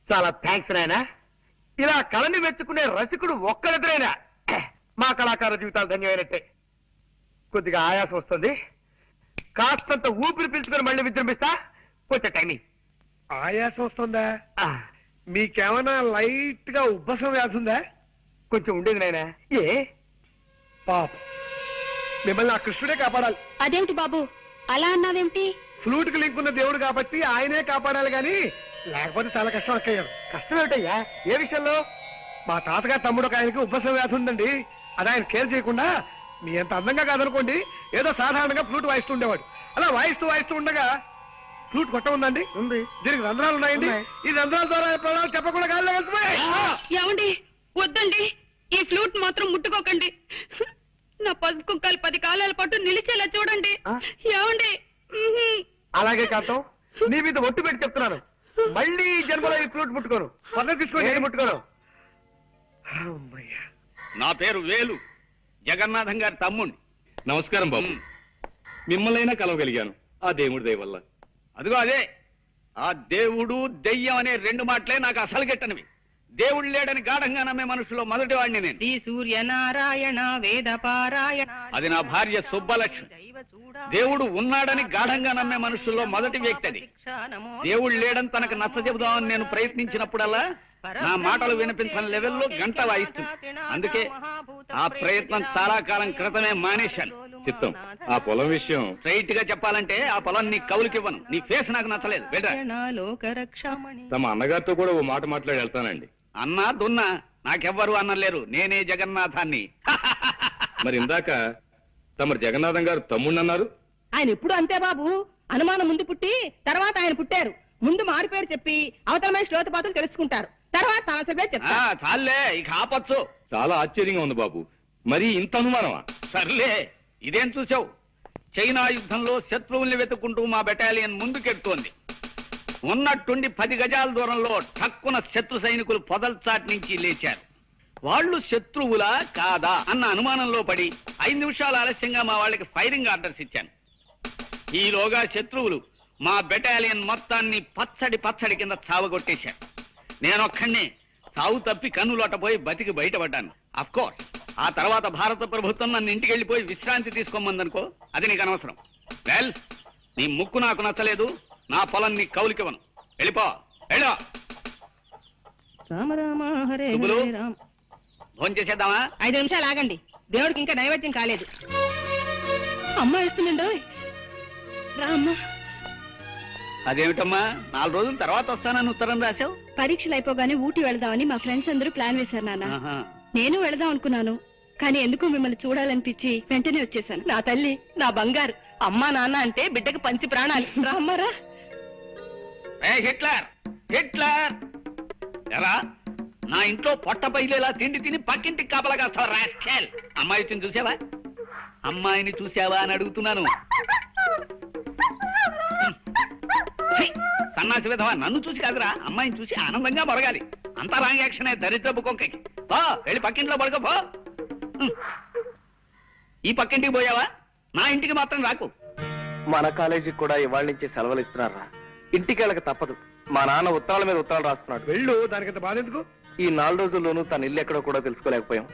Speaker 6: చాలా థ్యాంక్స్ నాయనా. ఇలా కళని మెచ్చుకునే రసికుడు ఒక్కరిద్దరైనా మా కళాకార జీవితాలు ధన్యమైనట్టే. కొద్దిగా ఆయాసం వస్తుంది, కాస్తంత ఊపిరి పీల్చుకొని మళ్ళీ విజృంభిస్తా. కొంచెం టైమింగ్.
Speaker 7: ఆయాసం వస్తుందా? మీకేమైనా లైట్ గా ఉబ్బసం వ్యాధి ఉందా?
Speaker 6: కొంచెం ఉండేది నాయనా. ఏ
Speaker 7: పాప, మిమ్మల్ని ఆ కృష్ణుడే కాపాడాలి.
Speaker 5: అదేమిటి బాబు అలా అన్నావేమిటి?
Speaker 7: ఫ్లూట్ కి లింక్ ఉన్న దేవుడు కాబట్టి ఆయనే కాపాడాలి గాని లేకపోతే చాలా కష్టం అక్కయ్యారు.
Speaker 6: కష్టం ఏమిటయ్యా? ఏ విషయంలో?
Speaker 7: మా తాతగారు తమ్ముడు ఒక ఆయనకి ఉబ్బసం వ్యాధి ఉందండి. అది ఆయన కేర్ చేయకుండా మీ అంత అందంగా కాదనుకోండి ఏదో సాధారణంగా ఫ్లూట్ వాయిస్తూ ఉండేవాడు. అలా వాయిస్తూ ఉండగా ఫ్లూట్ కొట్ట ఉందండి.
Speaker 6: ఉంది.
Speaker 7: దీనికి రంధ్రాలు ఉన్నాయండి. ఈ రంధ్రాల ద్వారా ప్రాణాలు చెప్పకుండా గాల్లో వెళ్తున్నాయి.
Speaker 5: ఏమండి వద్దండి, ఈ ఫ్లూట్ మాత్రం ముట్టుకోకండి. నా పసుపు కుక్కలు 10 కాలాల పాటు నిలిచేలా చూడండి. ఏమండి?
Speaker 6: అలాగే కాంతం, నీ మీద ఒట్టు పెట్టి చెప్తున్నాను, మళ్ళీ ఈ జన్మలో ఈ ఫ్లూట్ ముట్టుకోను.
Speaker 7: పద్ధతి తీసుకోండి.
Speaker 6: ముట్టుకోను.
Speaker 7: అమ్మయ్యా.
Speaker 3: నా పేరు వేలు, జగన్నాథం గారి తమ్ముణ్ణి.
Speaker 1: నమస్కారం బాబు. మిమ్మల్నైనా కలవగలిగాను ఆ దేవుడి దయ వల్ల.
Speaker 3: అదిగో అదే, ఆ దేవుడు దెయ్యం అనే 2 మాటలే నాకు అసలు గెట్టనివి. దేవుడు లేడని గాఢంగా నమ్మే మనుషులో మొదటి వాడిని నేను.
Speaker 8: శ్రీ సూర్యనారాయణ వేద పారాయణ.
Speaker 3: అది నా భార్య సుబ్బలక్ష్మి. దేవుడు ఉన్నాడని గాఢంగా నమ్మే మనుషుల్లో మొదటి వ్యక్తి అది. దేవుడు లేడని తనకు నచ్చ చెబుదామని నేను ప్రయత్నించినప్పుడల్లా నా మాటలు వినిపించని లెవెల్లో గంట వాయిస్తుంది. అందుకే ఆ ప్రయత్నం చాలా కాలం క్రితమే మానేశాను.
Speaker 1: చిత్తం, ఆ పొలం విషయం
Speaker 3: స్ట్రైట్ గా చెప్పాలంటే ఆ పొలం నీ కవులకివ్వను. నీ ఫేస్ నాకు నచ్చలేదు. బెటర్
Speaker 1: తమ అన్నగారితో కూడా ఓ మాట మాట్లాడి వెళ్తానండి.
Speaker 3: అన్నా దున్నా నాకెవ్వరు అన్నలేరు. నేనే జగన్నాథాన్ని.
Speaker 1: మరి ఇందాక తమరు జగన్నాథం గారు తమ్ముడు అన్నారు.
Speaker 8: ఆయన ఎప్పుడు అంతే బాబు, అనుమానం ముందు పుట్టి తర్వాత ఆయన పుట్టారు. ముందు మారు పేరు చెప్పి అవతల మనిషి లోతుపాతులు తెలుసుకుంటారు, తర్వాత తన పేరు చెప్తారు.
Speaker 3: చాలే, ఇక ఆపచ్చు.
Speaker 1: చాలా ఆశ్చర్యంగా ఉంది బాబు. మరి ఇంత అనుమానమా?
Speaker 3: సర్లే, ఇదేం చూసావు? చైనా యుద్ధంలో శత్రువుల్ని వెతుక్కుంటూ మా బెటాలియన్ ముందుకెడుతోంది. ఉన్నట్టుండి 10 గజాల దూరంలో ఠక్కున శత్రు సైనికులు పొదల్చాటి నుంచి లేచారు. వాళ్ళు శత్రువులా కాదా అన్న అనుమానంలో పడి 5 నిమిషాలు ఆలస్యంగా మా వాళ్ళకి ఫైరింగ్ ఆర్డర్స్ ఇచ్చాను. ఈలోగా శత్రువులు మా బెటాలియన్ మొత్తాన్ని పచ్చడి కింద చావగొట్టేశారు. నేనొక్కడినే చావు తప్పి కన్నులోటపోయి బతికి బయటపడ్డాను. అఫ్ కోర్స్ ఆ తర్వాత భారత ప్రభుత్వం నన్ను ఇంటికి వెళ్ళిపోయి విశ్రాంతి తీసుకోమందనుకో, అది నీకు అనవసరం. వెల్, నీ ముక్కు నాకు నచ్చలేదు, నా పొలం నీ కౌలికివ్వను. వెళ్ళిపో, వెళ్ళో.
Speaker 8: రామ రామ హరే
Speaker 3: శుభులు,
Speaker 8: హరే రామ.
Speaker 3: భోజనం చేసేద్దామా?
Speaker 8: 5 నిమిషాలు ఆగండి, దేవుడికి ఇంకా నైవేద్యం కాలేదు. అమ్మ వేస్తుందండి. రామ్మ,
Speaker 3: అదేమిటమ్మా 4 రోజుల తర్వాత వస్తానని ఉత్తరం రాశావు?
Speaker 5: పరీక్షలు అయిపోగానే ఊటీ వెళదామని మా ఫ్రెండ్స్ అందరూ ప్లాన్ వేశారు నాన్న.
Speaker 3: ఆహా.
Speaker 5: నేను వెళదాం అనుకున్నాను, కానీ ఎందుకు మిమ్మల్ని చూడాలనిపించి వెంటనే వచ్చేసాను.
Speaker 8: నా తల్లి, నా బంగారు. అమ్మా నాన్న అంటే బిడ్డకి పంచి ప్రాణాలు. రామ్మారా.
Speaker 3: హిట్లర్ హిట్లర్ ఎరా, నా ఇంట్లో పొట్ట పైలేలా తిండి తిని పక్కింటికి కాపలా కాస్తావా రాస్కెల్? అమ్మాయిని చూసావా? అమ్మాయిని చూసావా అని అడుగుతున్నాను. ఛీ, సన్నాసి విధవా, నన్ను చూసి కాదురా, అమ్మాయిని చూసి ఆనందంగా మొరగాలి. అంతా రాంగ్ యాక్షనే దరిద్రపు కుక్కకి. పో, వెళ్ళి పక్కింట్లో పడుకో పో. ఈ పక్కింటికి పోయావా? నా ఇంటికి మాత్రం రాకు.
Speaker 2: మన కాలేజీకి కూడా ఇవాళ నుంచి సెలవులు ఇస్తున్నారా? ఇంటికి వెళ్ళక తప్పదు. మా నాన్న ఉత్తరాల మీద ఉత్తరాలు రాస్తున్నాడు.
Speaker 7: వెళ్ళు, దానికంత బాధ ఎందుకు?
Speaker 2: ఈ 4 రోజుల్లోనూ తన ఇల్లు ఎక్కడో కూడా తెలుసుకోలేకపోయాం.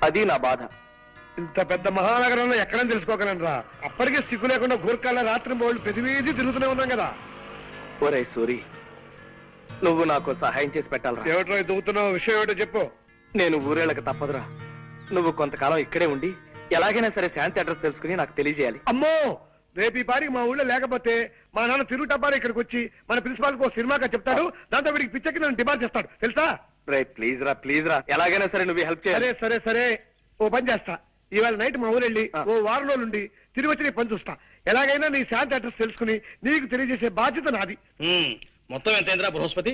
Speaker 2: అది నా బాధ.
Speaker 7: ఇంత పెద్ద మహానగరంలో ఎక్కడని తెలుసుకోగలనరా? అప్పటికే సిగ్గు లేకుండా గూర్ఖాల రాత్రి బోళ్ళు ప్రతివీధి తిరుగుతూనే ఉన్నాం కదా.
Speaker 2: ఒరే సూరి, నువ్వు నాకు సహాయం చేసి పెట్టాలరా.
Speaker 7: ఏమిట్రా దువ్వుతున్నావు? విషయం ఏమిటో చెప్పు.
Speaker 2: నేను ఊరేళ్ళక తప్పదురా. నువ్వు కొంతకాలం ఇక్కడే ఉండి ఎలాగైనా సరే శాంతి అడ్రస్ తెలుసుకుని నాకు తెలియజేయాలి.
Speaker 7: అమ్మో, రేపు ఈ పారికి మా ఊళ్ళో లేకపోతే మా నాన్న తిరుగుటప్పారు ఇక్కడికి వచ్చి మన ప్రిన్సిపాల్ కు సినిమాగా చెప్తాడు. దాంతో వీడికి పిచ్చకి నన్ను డిమాండ్ చేస్తాడు, తెలుసా?
Speaker 2: రే ప్లీజ్ రా, ఎలాగైనా సరే నువ్వు హెల్ప్ చేయాలి.
Speaker 7: సరే ఓ పని చేస్తా. ఇవాళ నైట్ మా ఊరెళ్ళి ఓ వారం రోజులు ఉండి తిరిగి వచ్చి నీ పని చూస్తా. ఎలాగైనా నీ శాంతి అడ్రస్ తెలుసుకుని నీకు తెలియజేసే బాధ్యత నాది.
Speaker 1: మొత్తం ఎంతైందిరా బృహస్పతి?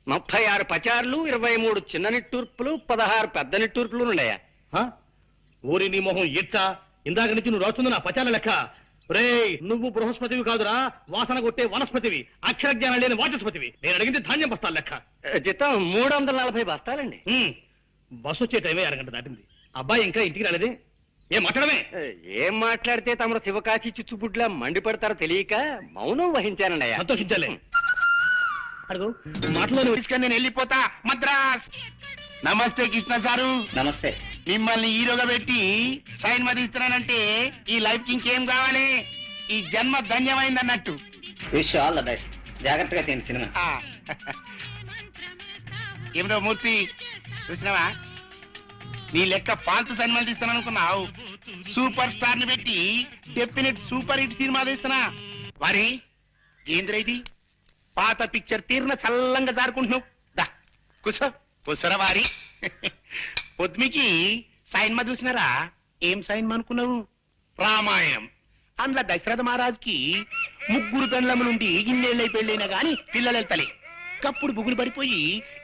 Speaker 3: 36 పచార్లు, 23 చిన్న నిట్టూర్పులు, 16 పెద్ద నిట్టూర్పులు ఉన్నాయా?
Speaker 1: ఊరి నీ మొహం ఇచ్చా, ఇందాక నుంచి నువ్వు రాస్తుంది నా పచాల లెక్క. రే, నువ్వు బృహస్పతివి కాదురా, వాసన కొట్టే వనస్పతివి, అక్షర జ్ఞానం లేని వాచస్పతివి. నేను అడిగింది ధాన్యం బస్తాల లెక్క.
Speaker 3: జీతం 340 బస్తాలండి.
Speaker 1: బస్సు వచ్చే టైమే 1 గంట దాటింది. అబ్బాయి ఇంకా ఇంటికి రాలేదే? ఏం మాట్లాడమే?
Speaker 3: ఏం మాట్లాడితే తమరు శివకాశి చిచ్చుబుడ్లా మండిపడతారో తెలియక మౌనం వహించానండి.
Speaker 1: సంతోషించాలే. అడుగు మాటలో
Speaker 4: తీసుకొని నేను వెళ్ళిపోతా మద్రాస్. నమస్తే కృష్ణ సారు.
Speaker 3: నమస్తే.
Speaker 4: మిమ్మల్ని హీరోగా పెట్టి సైన్ మరి ఇస్తున్నానంటే ఈ లైఫ్ కి ఇంకేం కావాలి? ఈ జన్మ ధన్యమైంది అన్నట్టు.
Speaker 3: Wish all the best. జాగ్రత్తగా తిని సినిమా.
Speaker 4: ఏమిటో మూర్తి, చూసినావా? నీ లెక్క ఫాల్తు సినిమాలు తీస్తాను అనుకున్నావు. సూపర్ స్టార్ ని పెట్టి డెఫినెట్ సూపర్ హిట్ సినిమా తీస్తున్నా. వారి ఏంద్ర ఇది? పాత పిక్చర్ తీరిన చల్లంగా జారుకుంటున్నావు. దా కుసరా వారి. పొద్దుమికి సైన్మా చూసినారా? ఏం సైన్మా అనుకున్నావు? రామాయణం. అందులో దశరథ మహారాజుకి 3 పెండ్లము నుండి ఇన్నేళ్ళై పెళ్ళైనా గాని పిల్లలు వెళ్తలే. కప్పుడు బుగులు పడిపోయి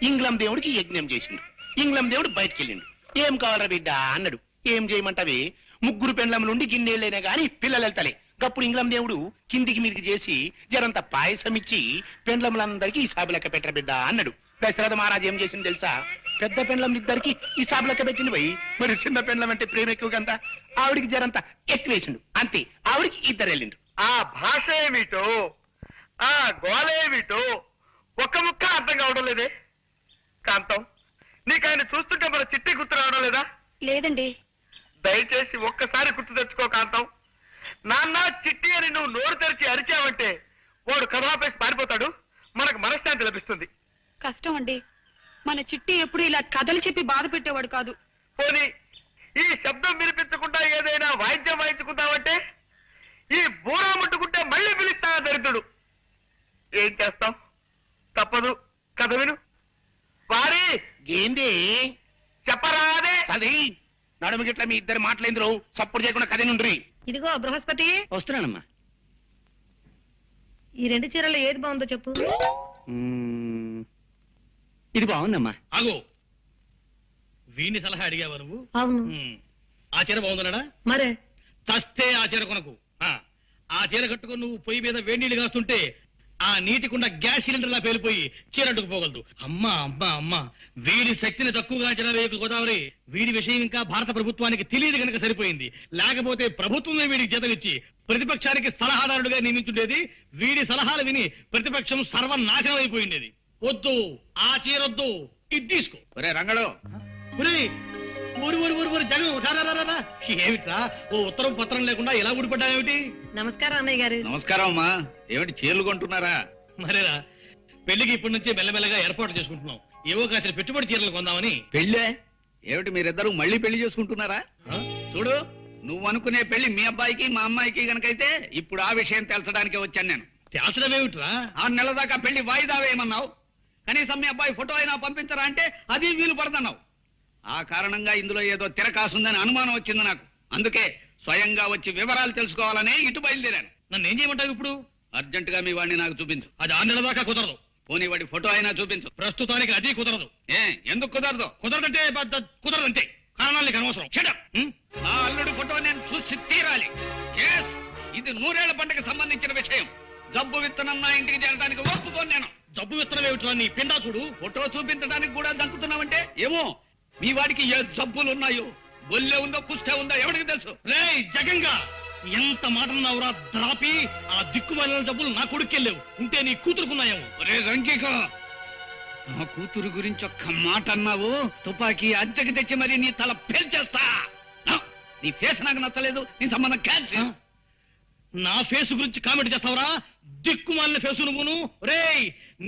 Speaker 4: ఇంగ్లం దేవుడికి యజ్ఞం చేసిండు. ఇంగ్లం దేవుడు బయటికి వెళ్ళిండు. ఏం కావాలరా బిడ్డ అన్నాడు. ఏం చేయమంటావే? 3 పెండ్లము నుండి గిన్నేళ్ళైనా గాని పిల్లలు వెళ్తలే. కప్పుడు ఇంగ్లం దేవుడు కిందికి మీదికి చేసి జరంత పాయసం ఇచ్చి పెండ్లములందరికీ ఈ సాబు లెక్క పెట్టర బిడ్డ అన్నాడు. దశరథ మహారాజు ఏం చేసింది తెలుసా? పెద్ద పెండ్లములిద్దరికి ఈ సాబు లెక్క పెట్టింది పోయి. మరి చిన్న పెండ్లం అంటే ప్రేమ ఎక్కువ కదా, ఆవిడికి జరంత ఎక్కువేసిండు. అంతే, ఆవిడికి 2 వెళ్ళిండు.
Speaker 6: ఆ భాష ఏమిటో, ఆ గోళ ఏమిటో ఒక్క ముక్క అర్థం కావడం లేదే. కాంతం, నీకు ఆయన చూస్తుంటే మన చిట్టి గుర్తు రావడం లేదా?
Speaker 5: లేదండి.
Speaker 6: దయచేసి ఒక్కసారి గుర్తు తెచ్చుకో కాంతం. నాన్న చిట్టి అని నువ్వు నోరు తెరిచి అరిచావంటే వాడు కథాపేసి పారిపోతాడు, మనకు మనశ్శాంతి లభిస్తుంది.
Speaker 5: కష్టం అండి. మన చిట్టి ఎప్పుడు ఇలా కథలు చెప్పి బాధ పెట్టేవాడు కాదు.
Speaker 6: పోనీ ఈ శబ్దం వినిపించకుండా ఏదైనా వాయిద్యం వాయించుకుంటావంటే ఈ బూరా ముట్టుకుంటే మళ్ళీ పిలుస్తా దరిద్రుడు. ఏం చేస్తాం, తప్పదు. కథ విను. వారి
Speaker 4: ఏంది
Speaker 6: చెప్పరాదే.
Speaker 4: అది నడుము గిట్ల మీ ఇద్దరు మాటలేంద్రు సప్పుడు చేయకుండా కథ నుండ్రి.
Speaker 8: ఇదిగో బృహస్పతి,
Speaker 3: వస్తున్నానమ్మా.
Speaker 8: ఈ 2 చీరలు ఏది బాగుందో చెప్పు.
Speaker 3: ఇది బాగుందమ్మా.
Speaker 1: ఆగో, వీణ్ణి సలహా అడిగావా నువ్వు?
Speaker 8: అవును.
Speaker 1: ఆ చీర బాగుందన్నాడా?
Speaker 8: మరే
Speaker 1: చస్తే ఆ చీర కొనకు. ఆ చీర కట్టుకుని నువ్వు పొయ్యి మీద వేడి నీళ్లు కాస్తుంటే ఆ నీటికుండా గ్యాస్ సిలిండర్ లా పేలిపోయి చీర అడ్డుకుపోగలదు. అమ్మా అమ్మా అమ్మా, వీడి శక్తిని తక్కువగా అంచనా వేయకు గోదావరి. వీడి విషయం ఇంకా భారత ప్రభుత్వానికి తెలియదు కనుక సరిపోయింది. లేకపోతే ప్రభుత్వమే వీడికి జీతమిచ్చి ప్రతిపక్షానికి సలహాదారుడిగా నియమించుండేది. వీడి సలహాలు విని ప్రతిపక్షం సర్వనాశనం అయిపోయిండేది. వద్దు, ఆ చీరొద్దు, ఇది తీసుకో.
Speaker 3: ఒరే రంగడు,
Speaker 1: ఏమిట్రా ఓ ఉత్తరం పత్రం లేకుండా ఎలా ఊడిపడ్డావేమిటి?
Speaker 8: నమస్కారం అన్నయ్య గారు.
Speaker 3: నమస్కారం అమ్మా. ఏమిటి చీరలు కొంటున్నారా?
Speaker 1: మరేరా, పెళ్లికి ఇప్పటి నుంచే మెల్లమెల్లగా ఏర్పాటు చేసుకుంటున్నాం. ఏవో కాసిన పెట్టుబడి చీరలు కొందామని.
Speaker 3: పెళ్ళే ఏమిటి, మీరిద్దరు మళ్ళీ పెళ్లి చేసుకుంటున్నారా? చూడు, నువ్వు అనుకునే పెళ్లి మీ అబ్బాయికి మా అమ్మాయికి గనకైతే ఇప్పుడు ఆ విషయం తెలచడానికే వచ్చాను నేను.
Speaker 1: తేల్చడం ఏమిట్రా?
Speaker 3: 6 నెలల దాకా పెళ్లి వాయిదా వేయమన్నావు. కనీసం మీ అబ్బాయి ఫోటో అయినా పంపించరా అంటే అది వీలు పడదన్నావు. ఆ కారణంగా ఇందులో ఏదో తిరకాసుందని అనుమానం వచ్చింది నాకు. అందుకే స్వయంగా వచ్చి వివరాలు తెలుసుకోవాలని ఇటు బయలుదేరాను.
Speaker 1: నన్ను ఏం చేయమంటావు ఇప్పుడు?
Speaker 3: అర్జెంటుగా మీ వాడిని నాకు చూపించు.
Speaker 1: అది 6 నెలల దాకా కుదరదు.
Speaker 3: పోనీ వాడి ఫోటో అయినా చూపించు.
Speaker 1: ప్రస్తుతానికి అది కుదరదు.
Speaker 3: ఎందుకు కుదరదు?
Speaker 1: కుదరదంటే కుదరదంతే. కారణాలు నీకు అనవసరం.
Speaker 3: నా అల్లుడి ఫోటో నేను చూసి తీరాలి. ఇది 100 ఏళ్ల పంటకు సంబంధించిన విషయం. జబ్బు విత్తనం నా ఇంటికి చేరడానికి ఒప్పుకోను నేను.
Speaker 1: జబ్బు విత్తనం ఏమిట్రా నీ పిండాకుడు?
Speaker 3: ఫోటో చూపించడానికి కూడా దంకుతున్నావంటే ఏమో మీ వాడికి ఏ జబ్బులు ఉన్నాయో, బొల్లె ఉందో కుష్ఠ ఉందో ఎవరికి తెలుసు.
Speaker 1: రేయ్ జగంగా, ఎంత మాట అన్నావురా ద్రాపి? ఆ దిక్కుమాలిన జబ్బులు నా కొడుకెళ్ళేవు. ఉంటే నీ కూతురుకున్నాయేమో.
Speaker 3: రే రంకిక, నా కూతురు గురించి ఒక్క మాట అన్నావు, తుపాకీ అద్దెకి తెచ్చి మరి నీ తల పేల్చేస్తా. నీ ఫేస్ నాకు నచ్చలేదు, నీ సంబంధం క్యాన్సిల్.
Speaker 1: నా ఫేస్ గురించి కామెంట్ చేస్తావురా? దిక్కుమాలిన ఫేసు నువ్వును. రేయ్,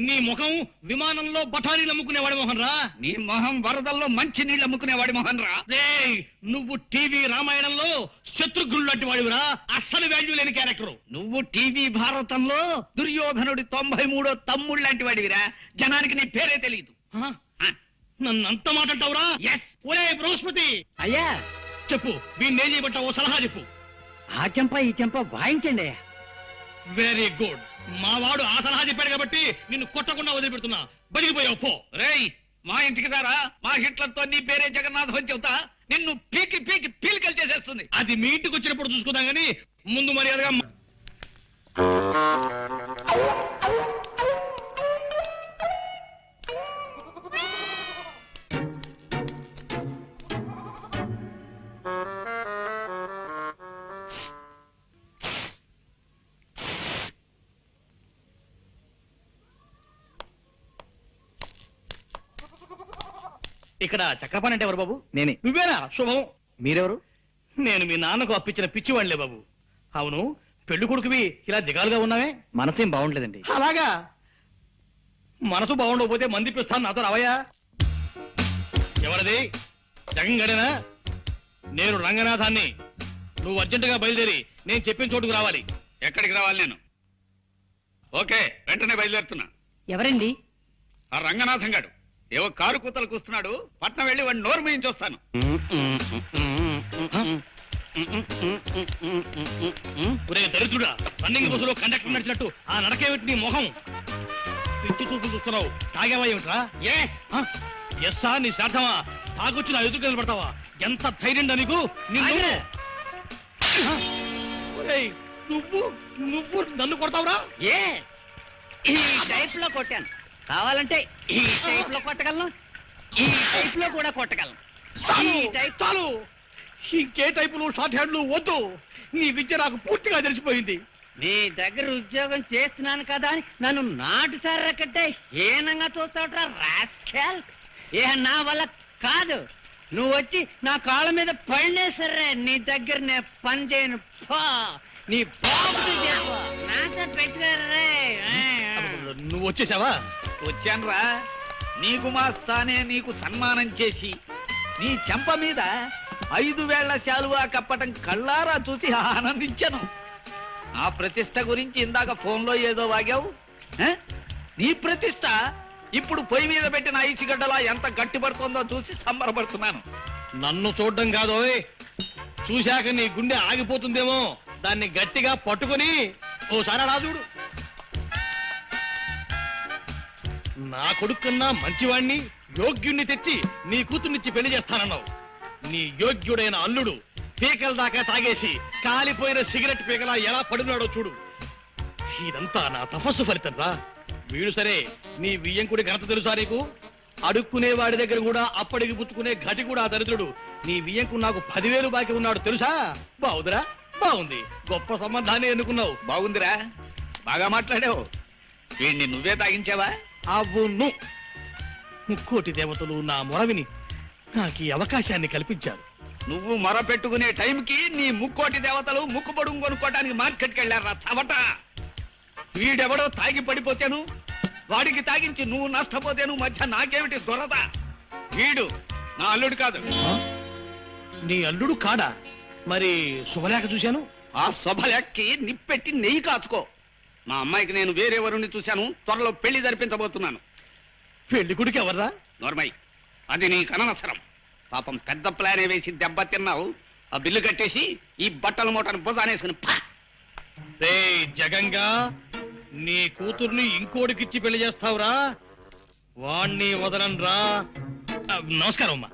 Speaker 1: నీ ముఖం విమానంలో బఠానీలు అమ్ముకునేవాడి మొహన్ రా.
Speaker 3: నీ మొహం వరదల్లో మంచి నీళ్ళు అమ్ముకునేవాడి మొహన్ రా.
Speaker 1: రేయ్, నువ్వు టీవీ రామాయణంలో శత్రుఘ్నుడు లాంటి వాడివిరా. అస్సలు వాల్యూ లేని క్యారెక్టర్.
Speaker 3: నువ్వు టీవీ భారతంలో దుర్యోధనుడి 93వ తమ్ముడు లాంటి వాడివిరా. జనానికి నీ పేరే తెలియదు.
Speaker 1: నన్ను అంత మాట అంటావురా? ఒరే బృహస్పతి,
Speaker 3: అయ్యా
Speaker 1: చెప్పు, వీణ్ణి ఏం చేయబట్టావో సలహా చెప్పు.
Speaker 3: ఆ చెంప ఈ చెంప వాయించండి.
Speaker 1: Very good. మా వాడు ఆ సలహా చెప్పాడు కాబట్టి నిన్ను కొట్టకుండా వదిలిపెడుతున్నా. బడిగిపోయావు పో.
Speaker 3: రేయ్, మా ఇంటికి రారా. మా హిట్లర్తో నీ పేరే జగన్నాథం అని చెబుతా. నిన్ను పీకి పీకి పీలికలు చేసేస్తుంది.
Speaker 1: అది మీ ఇంటికి వచ్చినప్పుడు చూసుకుందాం గానీ ముందు మర్యాదగా ఇక్కడ చక్రపాణి అంటే ఎవరు బాబు?
Speaker 3: నేనే.
Speaker 1: నువ్వేనా? శుభం.
Speaker 3: మీరెవరు?
Speaker 1: నేను మీ నాన్నకు అప్పించిన పిచ్చివాళ్లే బాబు. అవును, పెళ్లి కొడుకువి ఇలా దిగాలుగా ఉన్నావే?
Speaker 3: మనసేం బాగుండలేదండి.
Speaker 1: అలాగా? మనసు బాగుండకపోతే మందిపిస్తాను, నాతో రావయ్యా. ఎవరది? జగన్ గడేనా? నేను రంగనాథాన్ని. నువ్వు అర్జెంటుగా బయలుదేరి నేను చెప్పిన చోటుకు రావాలి.
Speaker 9: ఎక్కడికి రావాలి నేను? ఓకే, వెంటనే బయలుదేరుతున్నా.
Speaker 8: ఎవరండి?
Speaker 9: ఆ రంగనాథం గాడు ఏవో కారు కూతలు కూస్తున్నాడు. పట్నం వెళ్ళి వాడిని నోరు మూయించి వస్తాను.
Speaker 1: ఒరే దరిద్రుడా, రన్నింగ్ బస్సులో కండక్టర్ నడిచినట్టు ఆ నడకేమిటి నీ మొహం? పిచ్చి చూపులు చూస్తున్నావు. తాగేవా ఏమిట్రా? ఎస్సా నీ శ్రాద్ధమా? తాగొచ్చి నా ఎదురు నిలబడతావా? ఎంత ధైర్యం నీకు? నిన్ను ఒరేయ్, నువ్వు నువ్వు నన్ను కొడతావురా?
Speaker 3: ఏ ఈ టైప్ లో కొట్టాను. కావాలంటే ఈ టైప్ లో కొట్టగలను, ఈ టైప్ లో కూడా కొట్టగలను.
Speaker 1: చాలు
Speaker 3: ఈ టైప్
Speaker 1: చాలు, ఇంకే టైపులు షార్ట్ హ్యాండ్లు వద్దు. నీ విద్య నాకు పూర్తిగా తెలిసిపోయింది.
Speaker 3: నీ దగ్గర ఉద్యోగం చేస్తున్నాను కదా అని నన్ను నాటు సారకట్టే హీనంగా చూస్తావుట్రా రాస్కెల్. ఏ నా వల్ల కాదు. నువ్వు వచ్చి నా కాళ్ళ మీద పడినే సరే నీ దగ్గర నేను పని చేయను. పో, నీ బాబుని చేసుకో. నాతో పెట్టుకోరే.
Speaker 1: నువ్వు వచ్చేసావా?
Speaker 9: వచ్చానురా. నీకు మా స్థానే నీకు సన్మానం చేసి నీ చెంప మీద 5 వేళ్ల శాలువా కప్పటం కళ్ళారా చూసి ఆనందించాను. ఆ ప్రతిష్ట గురించి ఇందాక ఫోన్లో ఏదో వాగావు. నీ ప్రతిష్ట ఇప్పుడు పొయ్యి మీద పెట్టిన ఐసిగడ్డలా ఎంత గట్టి పడుతుందో చూసి సంబరపడుతున్నాను.
Speaker 1: నన్ను చూడడం కాదు, చూశాక నీ గుండె ఆగిపోతుందేమో. దాన్ని గట్టిగా పట్టుకుని ఓసారి అలా చూడు. నా కొడుకున్నా మంచివాణ్ణి, యోగ్యుణ్ణి తెచ్చి నీ కూతుర్నిచ్చి పెళ్లి చేస్తానన్నావు. నీ యోగ్యుడైన అల్లుడు పీకల దాకా తాగేసి కాలిపోయిన సిగరెట్ పీకలా ఎలా పడున్నాడో చూడు. ఇదంతా నా తపస్సు ఫలితం రా. వీడు సరే, నీ వియ్యంకుడి ఘనత తెలుసా నీకు? అడుక్కునే వాడి దగ్గర కూడా అప్పటికి పుచ్చుకునే ఘటి కూడా ఆ దరిద్రుడు. నీ వియ్యంకు నాకు 10,000 బాకీ ఉన్నాడు తెలుసా? బాగుందిరా, బాగుంది. గొప్ప సంబంధాన్ని ఎన్నుకున్నావు.
Speaker 9: బాగుందిరా, బాగా మాట్లాడావు. వీడిని నువ్వే తాగించావా?
Speaker 1: అవును, ముక్కోటి దేవతలు నా మొరవిని నాకు ఈ అవకాశాన్ని కల్పించారు.
Speaker 9: నువ్వు మొర పెట్టుకునే టైంకి నీ ముక్కోటి దేవతలు ముక్కు పొడుగు కొనుక్కోటానికి మార్కెట్కి వెళ్ళారా చవట. వీడెవడో తాగి పడిపోతేను, వాడికి తాగించి నువ్వు నష్టపోతేను మధ్య నాకేమిటి దొరద? వీడు నా అల్లుడు కాదు.
Speaker 1: నీ అల్లుడు కాడా? మరి శుభలేఖ చూశాను.
Speaker 9: ఆ శుభలేఖకి నిప్పెట్టి నెయ్యి కాచుకో. మా అమ్మాయికి నేను వేరే వరుణ్ణి చూశాను. త్వరలో పెళ్లి జరిపించబోతున్నాను.
Speaker 1: పెళ్లి కొడుకు ఎవర్రా?
Speaker 9: నోర్మై, అది నీ కనవసరం. పాపం పెద్ద ప్లానే వేసి దెబ్బ తిన్నావు. ఆ బిల్లు కట్టేసి ఈ బట్టల మూటను భుజానేసుకుని పా.
Speaker 1: రే జగంగా, నీ కూతుర్ని ఇంకోడికిచ్చి పెళ్లి చేస్తావురా? వాణ్ణి వదలనరా. నమస్కారం అమ్మా.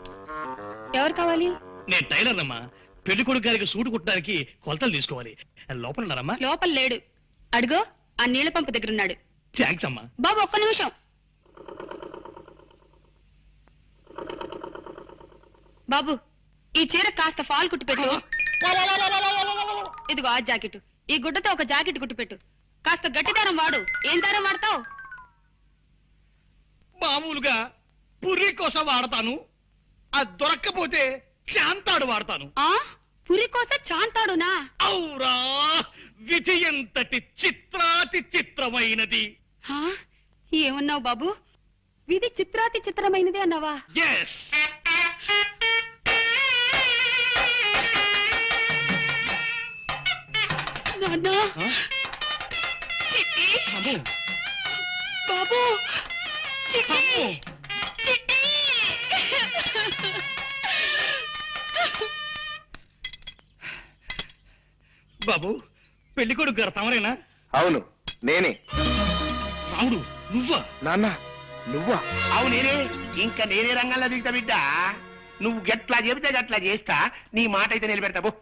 Speaker 5: ఎవరు కావాలి?
Speaker 1: నేను టైలర్ అమ్మా. పెళ్లి కొడుకు గారికి సూటు కుట్టడానికి కొలతలు తీసుకోవాలి. లోపల ఉన్నారమ్మా?
Speaker 5: లోపల లేడు. అడుగో, ఆ నీళ్ల పంపు దగ్గర ఉన్నాడు.
Speaker 1: థ్యాంక్స్ అమ్మా.
Speaker 5: బాబు ఒక్క నిమిషం. బాబు, ఈ చీర కాస్త ఫాల్ కుట్టి పెట్టు. ఇదిగో ఆ జాకెట్, ఈ గుడ్డతో ఒక జాకెట్ కుట్టి పెట్టు. కాస్త గట్టి దారం వాడు. ఏం దారం వాడతావు?
Speaker 1: మామూలుగా పుర్రి కోసం వాడతాను. అది దొరక్కపోతే శాంతాడు వాడతాను.
Speaker 5: ఆ పురి కోసం చాంతాడునా?
Speaker 1: అవురా, విధి ఎంతటి చిత్రాతి చిత్రమైనది.
Speaker 5: హా? ఏమన్నావు బాబు? విధి చిత్రాతి చిత్రమైనది అన్నావా?
Speaker 1: ఎస్.
Speaker 5: నాన్నా, చిట్టి,
Speaker 1: అమ్మో,
Speaker 5: బాబు, చిట్టి,
Speaker 1: అమ్మో.
Speaker 5: చిట్టి.
Speaker 1: బాబు, పెళ్లి కొడుకు గారు తమరేనా?
Speaker 2: అవును, నేనే.
Speaker 1: రాముడు, నువ్వా?
Speaker 7: నాన్న నువ్వా?
Speaker 4: అవు నేనే. ఇంకా నేనే రంగంలో దిగుతా బిడ్డ. నువ్వు గట్లా చెబితే గట్లా చేస్తా. నీ మాట అయితే నిలబెడతావు.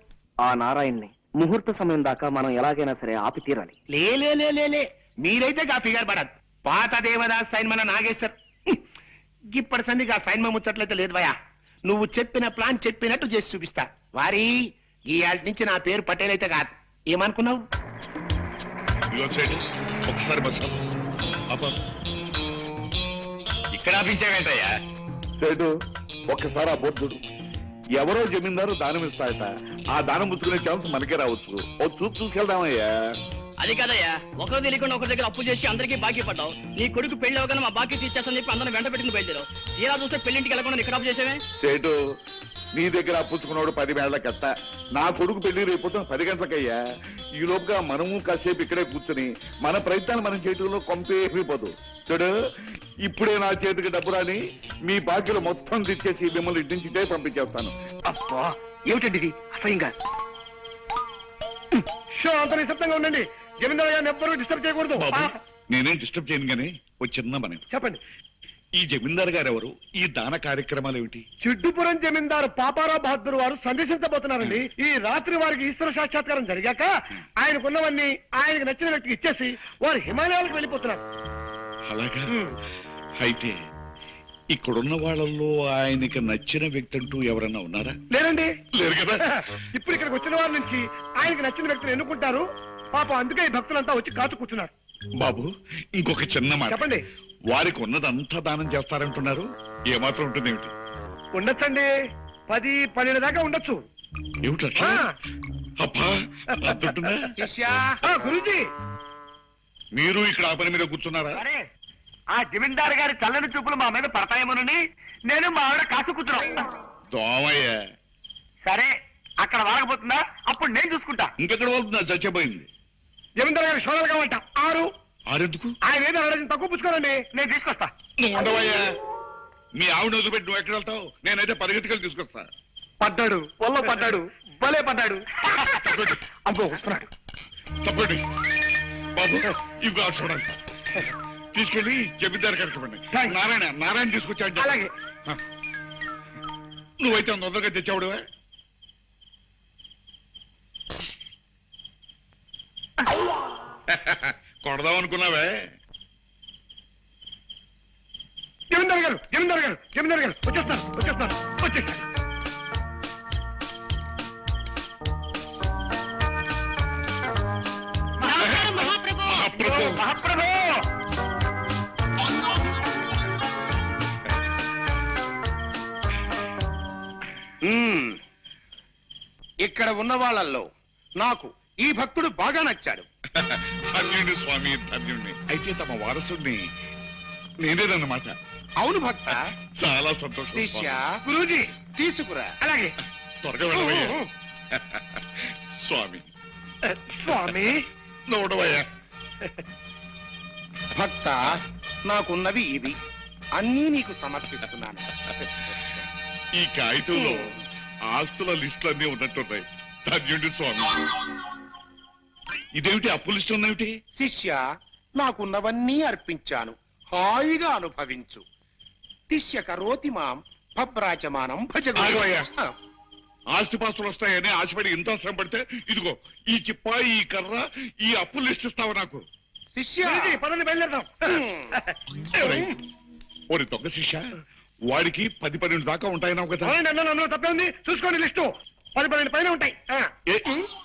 Speaker 2: ఆ నారాయణ్ని ముహూర్త సమయం దాకా మనం ఎలాగైనా సరే ఆపి తీరాలి.
Speaker 4: లే మీరైతే గా ఫిగర్ పడదు. పాత దేవదాస్ సైన్ మన నాగేశ్వర్ ఇప్పటి సందిగా సైన్ ముచ్చట్లయితే లేదు భయా. నువ్వు చెప్పిన ప్లాన్ చెప్పినట్టు చేసి చూపిస్తా. వారి ఇవాళ నుంచి నా పేరు పటేల్ అయితే కాదు. ఏమనుకున్నావు?
Speaker 6: ఒకసారి బస్ ఇక్కడ ఆపించావేంటయ్యా?
Speaker 7: చెడు
Speaker 10: ఒక్కసారి ఆ బోర్డు చూడు. ఎవరో జమీందారు దానం ఇస్తాయట. ఆ దానం పుచ్చుకునే ఛాన్స్ మనకే రావచ్చు. ఓ చూపు చూసుకెళ్దామయ్యా.
Speaker 3: అది కాదయ్యా, ఒకరు తెలియకుండా ఒకరి దగ్గర అప్పు చేసి అందరికీ బాకీ పడ్డావు. నీ కొడుకు పెళ్లి అవగానే మా బాకీ తీసేస్తాను చెప్పి అందరం వెంట పెట్టుకుని బయలుదేరావు. తీరా చూస్తే పెళ్లింటికి వెళ్ళకుండా ఇక్కడ అప్పు చేసేవే.
Speaker 10: సేటు, నీ దగ్గర అప్పుచ్చుకున్నాడు 10 వేళ్లకెత్త. నా కొడుకు పెళ్లి రేపు 10 గంటలకయ్యా. ఈ లోపుగా మనము కాసేపు ఇక్కడే కూర్చుని మన ప్రయత్నాలు మనం చేయటంలో కొంపేపోదు. చూడు, ఇప్పుడే నా చేతికి డబ్బు రాని మీ బాకీలు మొత్తం తెచ్చేసి మిమ్మల్ని ఇంటి నుంచిటే పంపించేస్తాను.
Speaker 1: అబ్బా, ఏమిటండి ఇది అసహ్యంగా?
Speaker 7: షో అంత నిశ్శబ్దంగా ఉండండి. జమీందారు గారిని ఎవ్వరూ డిస్టర్బ్ చేయకూడదు.
Speaker 10: బాబు, నేనేం డిస్టర్బ్ చేయను గానీ ఓ చిన్న మనం.
Speaker 7: చెప్పండి.
Speaker 10: ఈ జమీందారు గారు ఎవరు? ఈ దాన కార్యక్రమాలు ఏమిటి?
Speaker 7: చిడ్డుపురం జమీందారు పాపారావు బహదూర్ వారు సందేశించబోతున్నారండి. ఈ రాత్రి వారికి ఈశ్వర సాక్షాత్కారం జరిగాక ఆయనకున్నవన్నీ ఆయనకు నచ్చిన వ్యక్తికి ఇచ్చేసి వారు హిమాలయాలకు వెళ్ళిపోతున్నారు.
Speaker 10: అలాగా? అయితే ఇక్కడున్న వాళ్ళల్లో ఆయనకి నచ్చిన వ్యక్తి అంటూ ఎవరన్నా ఉన్నారా?
Speaker 7: లేరండి.
Speaker 10: లేరు కదా.
Speaker 7: ఇప్పుడు ఇక్కడికి వచ్చిన వారి నుంచి ఆయనకి నచ్చిన వ్యక్తిని ఎన్నుకుంటారు. పాపం అందుకే ఈ భక్తులంతా వచ్చి కాచు కూర్చున్నారు.
Speaker 10: బాబు, ఇంకొక చిన్న మాట.
Speaker 7: చెప్పండి.
Speaker 10: వారికి ఉన్నదంతా దానం చేస్తారంటున్నారు. ఏమాత్రం ఉంటుంది ఏమిటి?
Speaker 7: ఉండొచ్చండి, 10-12 దాకా ఉండొచ్చు.
Speaker 10: ఏమిటట్లా? అబ్బా, అంతుంటుందా?
Speaker 7: గురూజీ,
Speaker 10: మీరు ఇక్కడ ఆ పని మీద కూర్చున్నారా?
Speaker 1: ఆ జమీందారు గారి చల్లని చూపులు మా మీద పడతాయేమోనని నేను మా ఆవిడ కాసు కూర్చున్నాం.
Speaker 10: దోమయ్య.
Speaker 1: సరే, అక్కడ వాడకపోతుందా? అప్పుడు నేను చూసుకుంటా.
Speaker 10: ఇంకెక్కడ వెళ్తుందా? చచ్చిపోయింది.
Speaker 7: జమీందారు గారి షోడలు కావంట 6.
Speaker 10: ఆరెందుకు?
Speaker 7: ఆయన ఏదో తక్కువ పుచ్చుకోరండి.
Speaker 1: నేను తీసుకొస్తా.
Speaker 10: నువ్వు ఉండవయ్యా. మీ ఆవిడ వదిలిపెట్టి నువ్వు ఎక్కడ వెళ్తావు? నేనైతే పరిగెత్తుకెళ్ళి తీసుకొస్తా.
Speaker 7: పడ్డాడు, పొల్లో పడ్డాడు, భలే పడ్డాడు.
Speaker 10: తప్పండి.
Speaker 7: అబ్బో, వస్తున్నాడు.
Speaker 10: తప్పండి బాబు, ఇవి చూడండి. తీసుకెళ్ళి జమీందారు కరెక్ట్. నారాయణ తీసుకొచ్చాడు.
Speaker 7: అలాగే.
Speaker 10: నువ్వైతే తొందరగా తెచ్చావుడువే. కొడదాం అనుకున్నావే.
Speaker 7: జమీందారు గారు వచ్చేస్తారు.
Speaker 1: మహాప్రభు,
Speaker 4: ఇక్కడ ఉన్న వాళ్ళల్లో నాకు ఈ భక్తుడు బాగా నచ్చాడు.
Speaker 10: ధన్యుడి స్వామి, ధన్యుడిని. అయితే తమ వారసుడిని నేనేదన్నమాట.
Speaker 4: అవును భక్త,
Speaker 10: చాలా సంతోషం.
Speaker 4: శిష్య, గురూజీ తీసుకురా.
Speaker 7: అలాగే.
Speaker 10: త్వరగా వెళ్ళవయ్యా. స్వామి నోడవయ్యా.
Speaker 4: భక్త, నాకున్నవి ఇవి అన్నీ నీకు సమర్పిస్తున్నాను.
Speaker 10: ఈ కాగితంలో ఆస్తుల లిస్టులు అన్నీ ఉన్నట్టున్నాయి. ధన్యుడి స్వామి. ఇదేమిటి అప్పు లిస్టు ఉన్నేమిటి?
Speaker 4: శిష్య, నాకున్నవన్నీ అర్పించాను, హాయిగా అనుభవించు. తిష్య కరోతి మాం భబ్రాచమానం భజ.
Speaker 10: ఆగవయ్యా. ఆస్తిపాస్తులు వస్తాయని ఆశపడి ఇంత శ్రమ పడితే ఇదిగో ఈ చిప్ప, ఈ కర్ర, ఈ అప్పు లిస్ట్ ఇస్తావా నాకు?
Speaker 4: శిష్య,
Speaker 7: పదండి, బయలుదేరదాం.
Speaker 10: ఓరి దొంగ శిష్య, వాడికి 10-12 దాకా ఉంటాయన్నావు కదా.
Speaker 7: అందులో తప్పే ఉంది. చూసుకోండి, లిస్టు 10-12 పైన ఉంటాయి.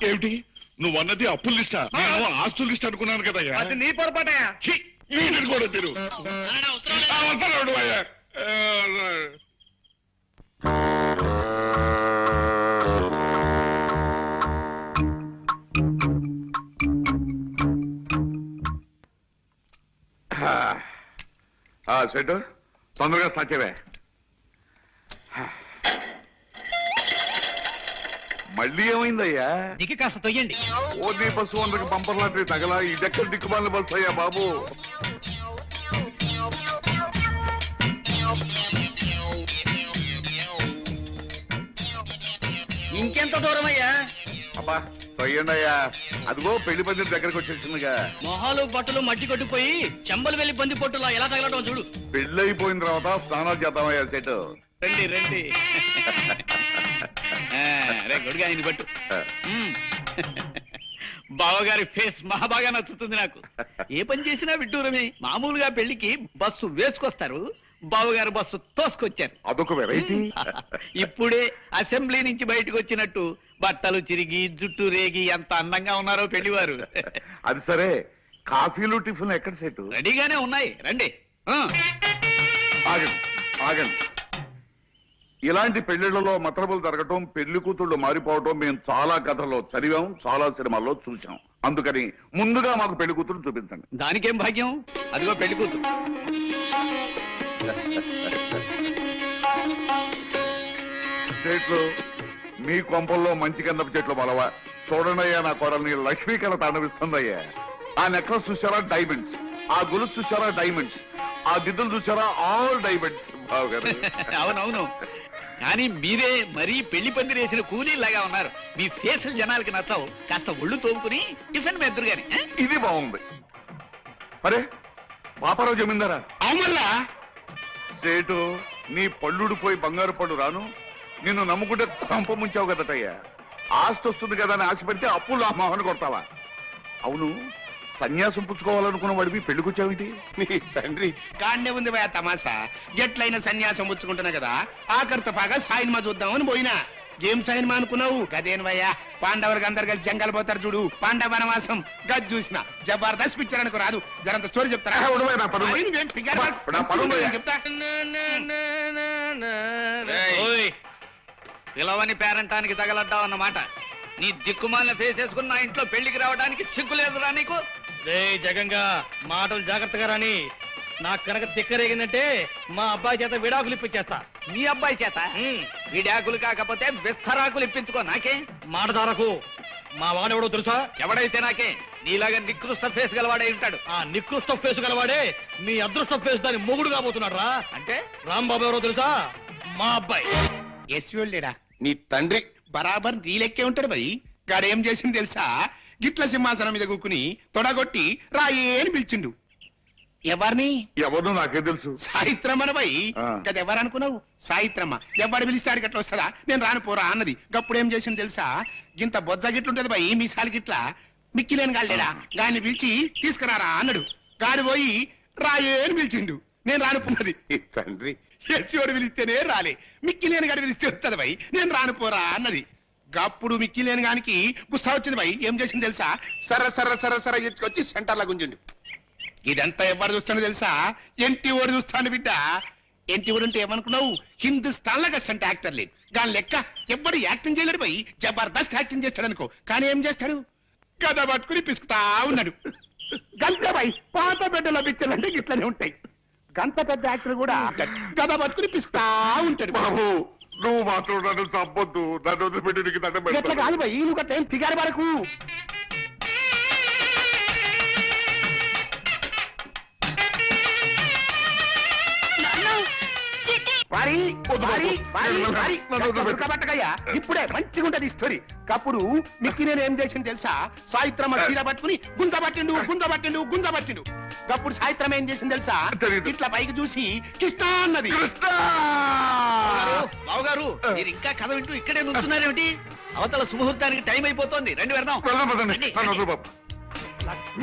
Speaker 10: ఏమిటి నువ్వు అన్నది అప్పుల లిస్టా? నేను ఆస్తుల లిస్ట్ అనుకున్నాను కదా.
Speaker 7: అది నీ పొరపాటయా.
Speaker 10: కూడా తెరు. సెట్ తొందరగా సాచేవే. మళ్ళీ ఏమైందయ్యా?
Speaker 3: దిక్కి కాస్త తొయ్యండి.
Speaker 10: ఓన్లీ బస్సు అందరికి బంపర్ లాంటి తగలా. ఇదెక్కడ దిక్కుమాలిన బస్సు అయ్యా బాబు.
Speaker 3: ఇంకెంత దూరం అయ్యా?
Speaker 10: అబ్బా తొయ్యండి అయ్యా. అదిగో పెళ్లి పందిరి దగ్గరకు వచ్చేసిందిగా.
Speaker 3: మొహాలు బట్టలు మట్టి కొట్టిపోయి చెంబలు వెళ్ళి బంది పొట్టులా ఎలా తగలటం చూడు.
Speaker 10: పెళ్లి అయిపోయిన తర్వాత స్నానాలు చేద్దామయ్యా. సెట్
Speaker 3: రండి. రే గొడుగా ఇది పట్టు. బావగారి ఫేస్ మహా బాగా నచ్చుతుంది నాకు. ఏ పని చేసినా విడ్డూరమే. మామూలుగా పెళ్లికి బస్సు వేసుకొస్తారు, బావగారు బస్సు తోసుకొచ్చారు.
Speaker 10: అదొక వెరైటీ.
Speaker 3: ఇప్పుడే అసెంబ్లీ నుంచి బయటకు వచ్చినట్టు బట్టలు చిరిగి జుట్టు రేగి ఎంత అందంగా ఉన్నారో పెళ్లివారు.
Speaker 10: అది సరే, కాఫీలు టిఫిన్ ఎక్కడ సెట్?
Speaker 3: రెడీగానే ఉన్నాయి, రండి.
Speaker 10: ఆగండి. ఇలాంటి పెళ్లిళ్లలో మతలబులు జరగటం, పెళ్లి కూతుళ్ళు మారిపోవటం మేము చాలా కథల్లో చదివాం, చాలా సినిమాల్లో చూసాం. అందుకని ముందుగా మాకు పెళ్లి కూతురు చూపించండి.
Speaker 3: దానికేం భాగ్యం, అదిగో పెళ్లి కూతురు.
Speaker 10: చెట్లు మీ కొంపల్లో మంచి గంధపు చెట్లు బలవా. చూడండియ్యా, నా కోడల్ని లక్ష్మీ కళ తాండవిస్తుందయ్యా. ఆ నెక్లెస్ చూసారా డైమండ్స్, ఆ గొలుసు చూసారా డైమండ్స్, ఆ దిద్దులు చూసారా ఆల్ డైమండ్స్. బావగారు
Speaker 9: అవునవును, కానీ మీరే మరీ పెళ్లి పందిరి వేసిన కూలీలాగా ఉన్నారు. మీ ఫేసులు జనాలకి నచ్చవు. కాస్త ఒళ్ళు తోముకుని టిఫిన్ మెద్దరు గాని.
Speaker 10: ఇది బాగుంది. అరే పాపారావు జమీందారా,
Speaker 4: అవునల్లా
Speaker 10: సేటు నీ పళ్ళుడు పోయి బంగారు పళ్ళు రాను. నిన్ను నమ్ముకుంటే కొంప ముంచావు కదటయ్యా. ఆస్తి వస్తుంది కదా అని ఆశపడితే అప్పులు ఆ మొహన కొడతావా? అవును, సన్యాసం పుచ్చుకోవాలనుకున్న వాడివి పెళ్లికొచ్చావేంటి?
Speaker 4: నీ తండ్రి కాన్నే ఉంది భయ తమాసా. ఎట్లయినా సన్యాసం పుచ్చుకుంటున్నా కదా, ఆఖరితో పాగా సాయిన్మా చూద్దామని పోయినా. ఏం సాయిన్మా అనుకున్నావు? గదేను భయ్యా, పాండవులకు అందరు కలిసి జంగల్ పోతారు చూడు, పాండవ వనవాసం. గది చూసిన జబర్దస్త్ పిక్చర్ అనుకో రాదు. జరంత స్టోరీ చెప్తారా? చెప్తా.
Speaker 9: ఓయ్, పిలవని పేరంటానికి తగలడ్డావు అన్నమాట. నీ దిక్కుమాలిన ఫేస్ వేసుకుని నా ఇంట్లో పెళ్లికి రావడానికి సిగ్గు లేదురా నీకు?
Speaker 1: రే జగంగా, మాటలు జాగ్రత్తగా రాని. నాకు కనుక తిక్కరేగిందంటే మా అబ్బాయి చేత విడాకులు ఇప్పించేస్తా.
Speaker 9: నీ అబ్బాయి చేత విడాకులు కాకపోతే విస్తరాకులు ఇప్పించుకో. నాకే
Speaker 1: మాటదారకు మా వాడెవడో తెలుసా?
Speaker 9: ఎవడైతే నాకే. నీలాగా నికృష్ట ఫేస్ గలవాడై ఉంటాడు.
Speaker 1: ఆ నికృష్ట ఫేస్ గలవాడే మీ అదృష్ట ఫేస్ దాని మొగుడు కాబోతున్నాడు రా.
Speaker 9: అంటే
Speaker 1: రాంబాబు ఎవరో తెలుసా? మా అబ్బాయి.
Speaker 4: ఎస్వీళ్ళేడా నీ తండ్రి బరాబర్ నీ లెక్కే ఉంటాడు భయ్. గాడేం చేసింది తెలుసా? గిట్ల సింహాసనం మీద కూకుని తొడగొట్టి రాయే అని పిలిచిండు. ఎవరిని?
Speaker 10: ఎవరు నాకే తెలుసు.
Speaker 4: సాయిత్రమ్మన భయ్.
Speaker 10: ఆ.
Speaker 4: కదా ఎవరనుకున్నావు? సాయిత్రమ్మ. ఎవడు పిలిస్తాడు గట్ల వస్తుందా? నేను రాను పోరా అన్నది. గప్పుడు ఏం చేసింది తెలుసా? గింత బొజ్జ గిట్లుంటది భయ్, మీసాలు గిట్ల. మిక్కిలేని గాళ్ళేడా గాని పిలిచి తీసుకురారా అన్నాడు. గాడి పోయి రాయే అని పిలిచిండు. నేను రానుకున్నది. తండ్రి ఎస్సీవాడు పిలిస్తేనే రాలే, మిక్కిలేని గాడి పిలిస్తే వస్తుంది భయ్. నేను రానుపోరా అన్నది. గప్పుడు మిక్కిలేని గానికి గుస్సా వచ్చింది భయ్. ఏం చేసింది తెలుసా? సర్ర సర్ర సర్ర సర్ర ఎత్తుకొచ్చి సెంటర్లో గుంజిండు. ఇదంతా ఎవరు చూస్తాను తెలుసా? ఎంటి ఓడి చూస్తాను బిడ్డ. ఎంటి ఓడి అంటే ఏమనుకున్నావు? హిందుస్థాన్ లో గస్సంటే యాక్టర్ లేదు. దాని లెక్క ఎవ్వడు యాక్టింగ్ చేయలేడు భయ్. జబర్దస్త్ యాక్టింగ్ చేస్తాడు అనుకో. కానీ ఏం చేస్తాడు? గద పట్టుకుని పిసుకుతా ఉన్నాడు. గంతే భయ్, పాత బిడ్డల పిక్చర్లు అంటే ఇట్లనే ఉంటాయి. గంత పెద్ద యాక్టర్ కూడా గద పట్టుకుని పిసుకుతా ఉంటాడు.
Speaker 10: బాబు నువ్వు మాట్లాడు, చంపొద్దు. నన్ను వదిలిపెట్టి నీకు దండం
Speaker 4: ఎట్లా
Speaker 10: పెడతాను.
Speaker 4: కాదు భయ్, నువ్వు గట్ల ఏం ఫిగారు వరకు. ఇప్పుడే మంచిగా ఉంటది స్టోరీ. అప్పుడు మిక్కి నేను ఏం చేసింది తెలుసా? సాయిత్రమ్మ చీర పట్టుకుని గుంజబట్టిండు. అప్పుడు సాయిత్రమ్మ ఏం చేసింది తెలుసా?
Speaker 10: తెలీదు.
Speaker 4: ఇట్లా పైకి చూసి కృష్ణ అన్నది.
Speaker 9: బావగారు, మీరు ఇంకా కథ వింటూ ఇక్కడే నుంచున్నారేమిటి? అవతల సుముహూర్తానికి టైం అయిపోతుంది. రండి వెళ్దాం.
Speaker 10: పదండి. నన్ను వదిలు బాబు.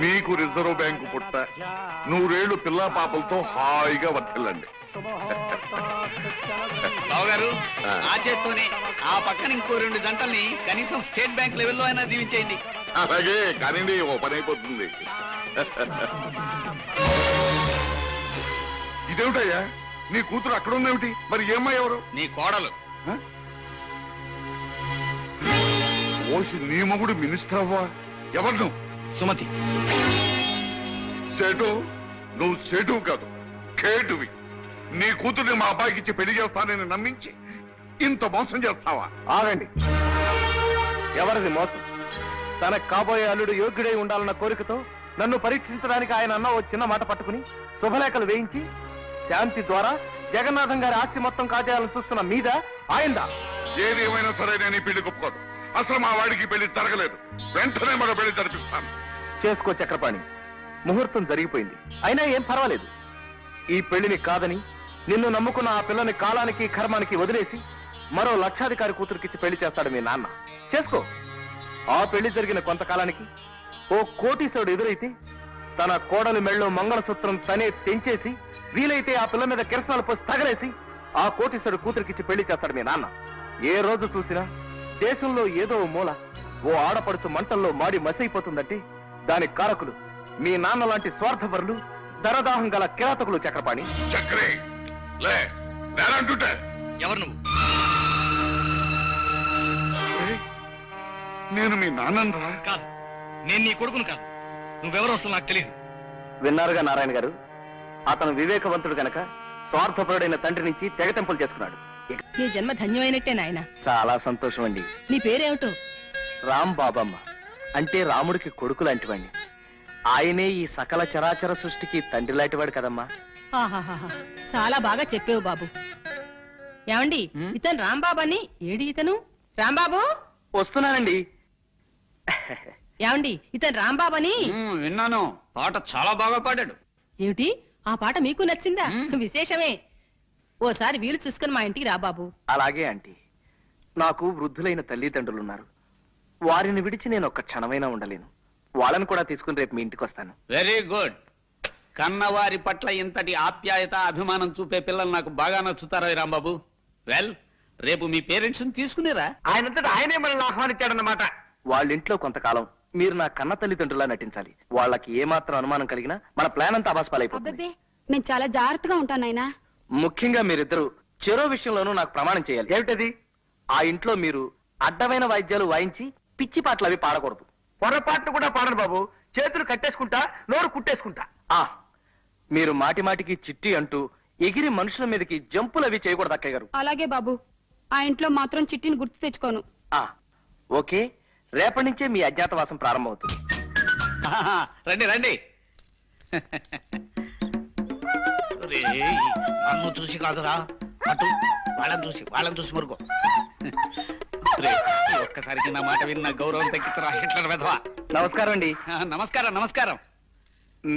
Speaker 10: మీకు రిజర్వ్ బ్యాంకు పుట్ట, 100 ఏళ్ళు పిల్లా పాపలతో హాయిగా వర్తిల్లండి.
Speaker 9: బావగారు, ఆ చేత్తోనే ఆ పక్కన ఇంకో 2 జంటల్ని కనీసం స్టేట్ బ్యాంక్ లెవెల్లో అయినా దీవించేయండి.
Speaker 10: అలాగే కానివ్వండి, ఓ పని అయిపోతుంది. ఇదేమిటయ్యా, నీ కూతురు అక్కడ ఉందేమిటి? మరి ఏమ్మా ఎవరు?
Speaker 9: నీ కోడలు.
Speaker 10: ఓసి నీ మొగుడు మినిస్టర్ అవ్వా? ఎవరు నువ్వు?
Speaker 9: సుమతి.
Speaker 10: సేటు, నువ్వు సేటు కాదు, కేటువి. నీ కూతుర్ని మా అబ్బాయికి ఇచ్చి పెళ్లి చేస్తానని నమ్మించి ఇంత మోసం చేస్తావా?
Speaker 2: ఆగండి. ఎవరిది మోసం? తనకు కాబోయే అల్లుడు యోగ్యుడై ఉండాలన్న కోరికతో నన్ను పరీక్షించడానికి ఆయన అన్న ఓ చిన్న మాట పట్టుకుని శుభలేఖలు వేయించి శాంతి ద్వారా జగన్నాథం గారి ఆస్తి మొత్తం కాజేయాలని చూస్తున్న మీద ఆయందా?
Speaker 10: ఏదేమైనా సరే నేను ఈ పెళ్లి ఒప్పుకోను. అసలు మా వాడికి పెళ్లి జరగలేదు. వెంటనే మరో పెళ్లి జరిపిస్తాను.
Speaker 2: చేసుకో చక్రపాణి, ముహూర్తం జరిగిపోయింది. అయినా ఏం పర్వాలేదు. ఈ పెళ్లిని కాదని నిన్ను నమ్ముకున్న ఆ పిల్లని కాలానికి కర్మానికి వదిలేసి మరో లక్షాధికారి కూతురికిచ్చి పెళ్లి చేస్తాడు మీ నాన్న. చేసుకో. ఆ పెళ్లి జరిగిన కొంతకాలానికి ఓ కోటీశ్వరుడు ఎదురైతే తన కోడలి మెళ్ళో మంగళసూత్రం తనే తెంచేసి వీలైతే ఆ పిల్ల మీద కిరసనాలు పోసి తగలేసి ఆ కోటీశ్వరుడు కూతురికిచ్చి పెళ్లి చేస్తాడు మీ నాన్న. ఏ రోజు చూసినా దేశంలో ఏదో ఓ మూల ఓ ఆడపడుచు మంటల్లో మాడి మసైపోతుందంటే దానికి కారకులు మీ నాన్న లాంటి స్వార్థపరులు, దరదాహం గల కిరాతకులు చక్రపాణి.
Speaker 10: చక్రే లే, నేనంటుంటే
Speaker 9: ఎవరు నువ్వు?
Speaker 10: నేను మీ నాన్నరా?
Speaker 1: కాదు, నేను నీ కొడుకును కాదు. నువ్వెవరో అసలు నాకు తెలియదు.
Speaker 2: విన్నారుగా నారాయణ గారు, అతను వివేకవంతుడు గనక స్వార్థపరుడైన తండ్రి నుంచి తెగతెంపులు చేసుకున్నాడు.
Speaker 8: నీ జన్మ ధన్యమైనట్టే నాయన.
Speaker 2: చాలా సంతోషం అండి.
Speaker 8: నీ పేరేమిటో?
Speaker 2: రామ్ బాబమ్మ అంటే రాముడికి కొడుకు లాంటివాణ్ణి. ఆయనే ఈ సకల చరాచర సృష్టికి తండ్రి లాంటివాడు కదమ్మా.
Speaker 8: ఆహాహాహా. చాలా బాగా చెప్పేవు బాబు. ఏమండి, ఇతను రాంబాబు అని. ఏడి ఇతను? రాంబాబు
Speaker 2: వస్తున్నానండి.
Speaker 8: ఏమండి, ఇతను రాంబాబు అని.
Speaker 9: విన్నాను, పాట చాలా బాగా పాడాడు.
Speaker 8: ఏమిటి, ఆ పాట మీకు నచ్చిందా? విశేషమే. ఓసారి వీలు చూసుకుని మా ఇంటికి రా బాబు.
Speaker 2: అలాగే ఆంటీ. నాకు వృద్ధులైన తల్లిదండ్రులున్నారు. వారిని విడిచి నేను ఒక్క క్షణమైనా ఉండలేను. వాళ్ళని కూడా తీసుకుని రేపు మీ ఇంటికి వస్తాను.
Speaker 9: Very good. కన్నవారి పట్ల ఇంతటి ఆప్యాయత అభిమానం చూపే పిల్లలు నాకు బాగా నచ్చుతారా రాంబాబు? వెల్, రేపు మీ పేరెంట్స్ తీసుకునేరా?
Speaker 7: ఆయనంతటా ఆయనే మనల్ని ఆహ్వానించాడన్నమాట.
Speaker 2: వాళ్ళ ఇంట్లో కొంతకాలం మీరు నా కన్న తల్లిదండ్రులా నటించాలి. వాళ్ళకి ఏమాత్రం అనుమానం కలిగినా మన ప్లాన్ అంతా అబాస్పాలైపోతుంది.
Speaker 5: మేము చాలా జాగ్రత్తగా ఉంటాం నాయనా.
Speaker 2: ముఖ్యంగా మీరిద్దరు చెరో విషయంలోనూ నాకు ప్రమాణం చేయాలి.
Speaker 7: ఏమిటది?
Speaker 2: ఆ ఇంట్లో మీరు అడ్డమైన వాయిద్యాలు వాయించి పిచ్చి పాటలు అవి పాడకూడదు.
Speaker 7: పొరపాటును కూడా పాడను బాబు. చేతులు కట్టేసుకుంటా, నోరు కుట్టేసుకుంటా.
Speaker 2: మీరు మాటి మాటికి చిట్టి అంటూ ఎగిరి మనుషుల మీదకి జంపులు అవి చేయకూడదు అక్కయ్య గారు.
Speaker 5: అలాగే బాబు, ఆ ఇంట్లో మాత్రం చిట్టిని గుర్తు తెచ్చుకోను.
Speaker 2: ఓకే, రేపటి నుంచే మీ అజ్ఞాతవాసం ప్రారంభమవుతుంది.
Speaker 9: రండి రండి. నన్ను చూసి కాదురా, అటు వాళ్ళని చూసి మరుకో. ఒక్కసారికి నా మాట విన్న గౌరవం తగ్గించరా హిట్లర్ వెధవా.
Speaker 2: నమస్కారం అండి.
Speaker 9: నమస్కారం నమస్కారం.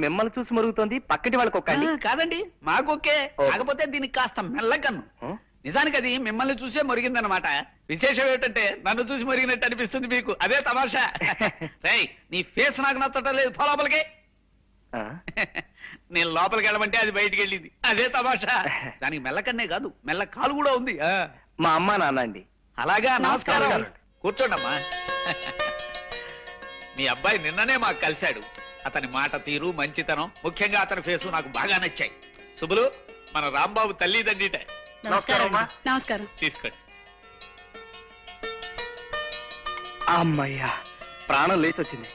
Speaker 2: మిమ్మల్ని చూసి మరుగుతోంది, పక్కటి వాళ్ళకి ఒక్కండి.
Speaker 9: కాదండి, మాకొకే. కాకపోతే దీనికి కాస్త మెల్లకన్ను. నిజానికి అది మిమ్మల్ని చూసే మురిగిందనమాట. విశేషం ఏంటంటే నన్ను చూసి మురిగినట్టు అనిపిస్తుంది మీకు. అదే తమాషా. రేయ్, నీ ఫేస్ నాకు నచ్చటం లేదు, పో లోపలికి. నేను లోపలికి వెళ్ళమంటే అది బయటికి వెళ్ళింది. అదే తమాషా. దానికి మెల్లకన్నే కాదు, మెల్ల కాలు కూడా ఉంది.
Speaker 2: మా అమ్మ నాన్న అండి.
Speaker 9: అలాగా, నమస్కారం. కూర్చోండమ్మా. మీ అబ్బాయి నిన్ననే మాకు కలిశాడు. అతని మాట తీరు, మంచితనం, ముఖ్యంగా అతని ఫేసు నాకు బాగా నచ్చాయి. శుభులు, మన రాంబాబు తల్లిదండ్రిట.
Speaker 5: నమస్కారం.
Speaker 9: తీసుకోండి.
Speaker 2: అమ్మయ్యా, ప్రాణం లేచి వచ్చింది.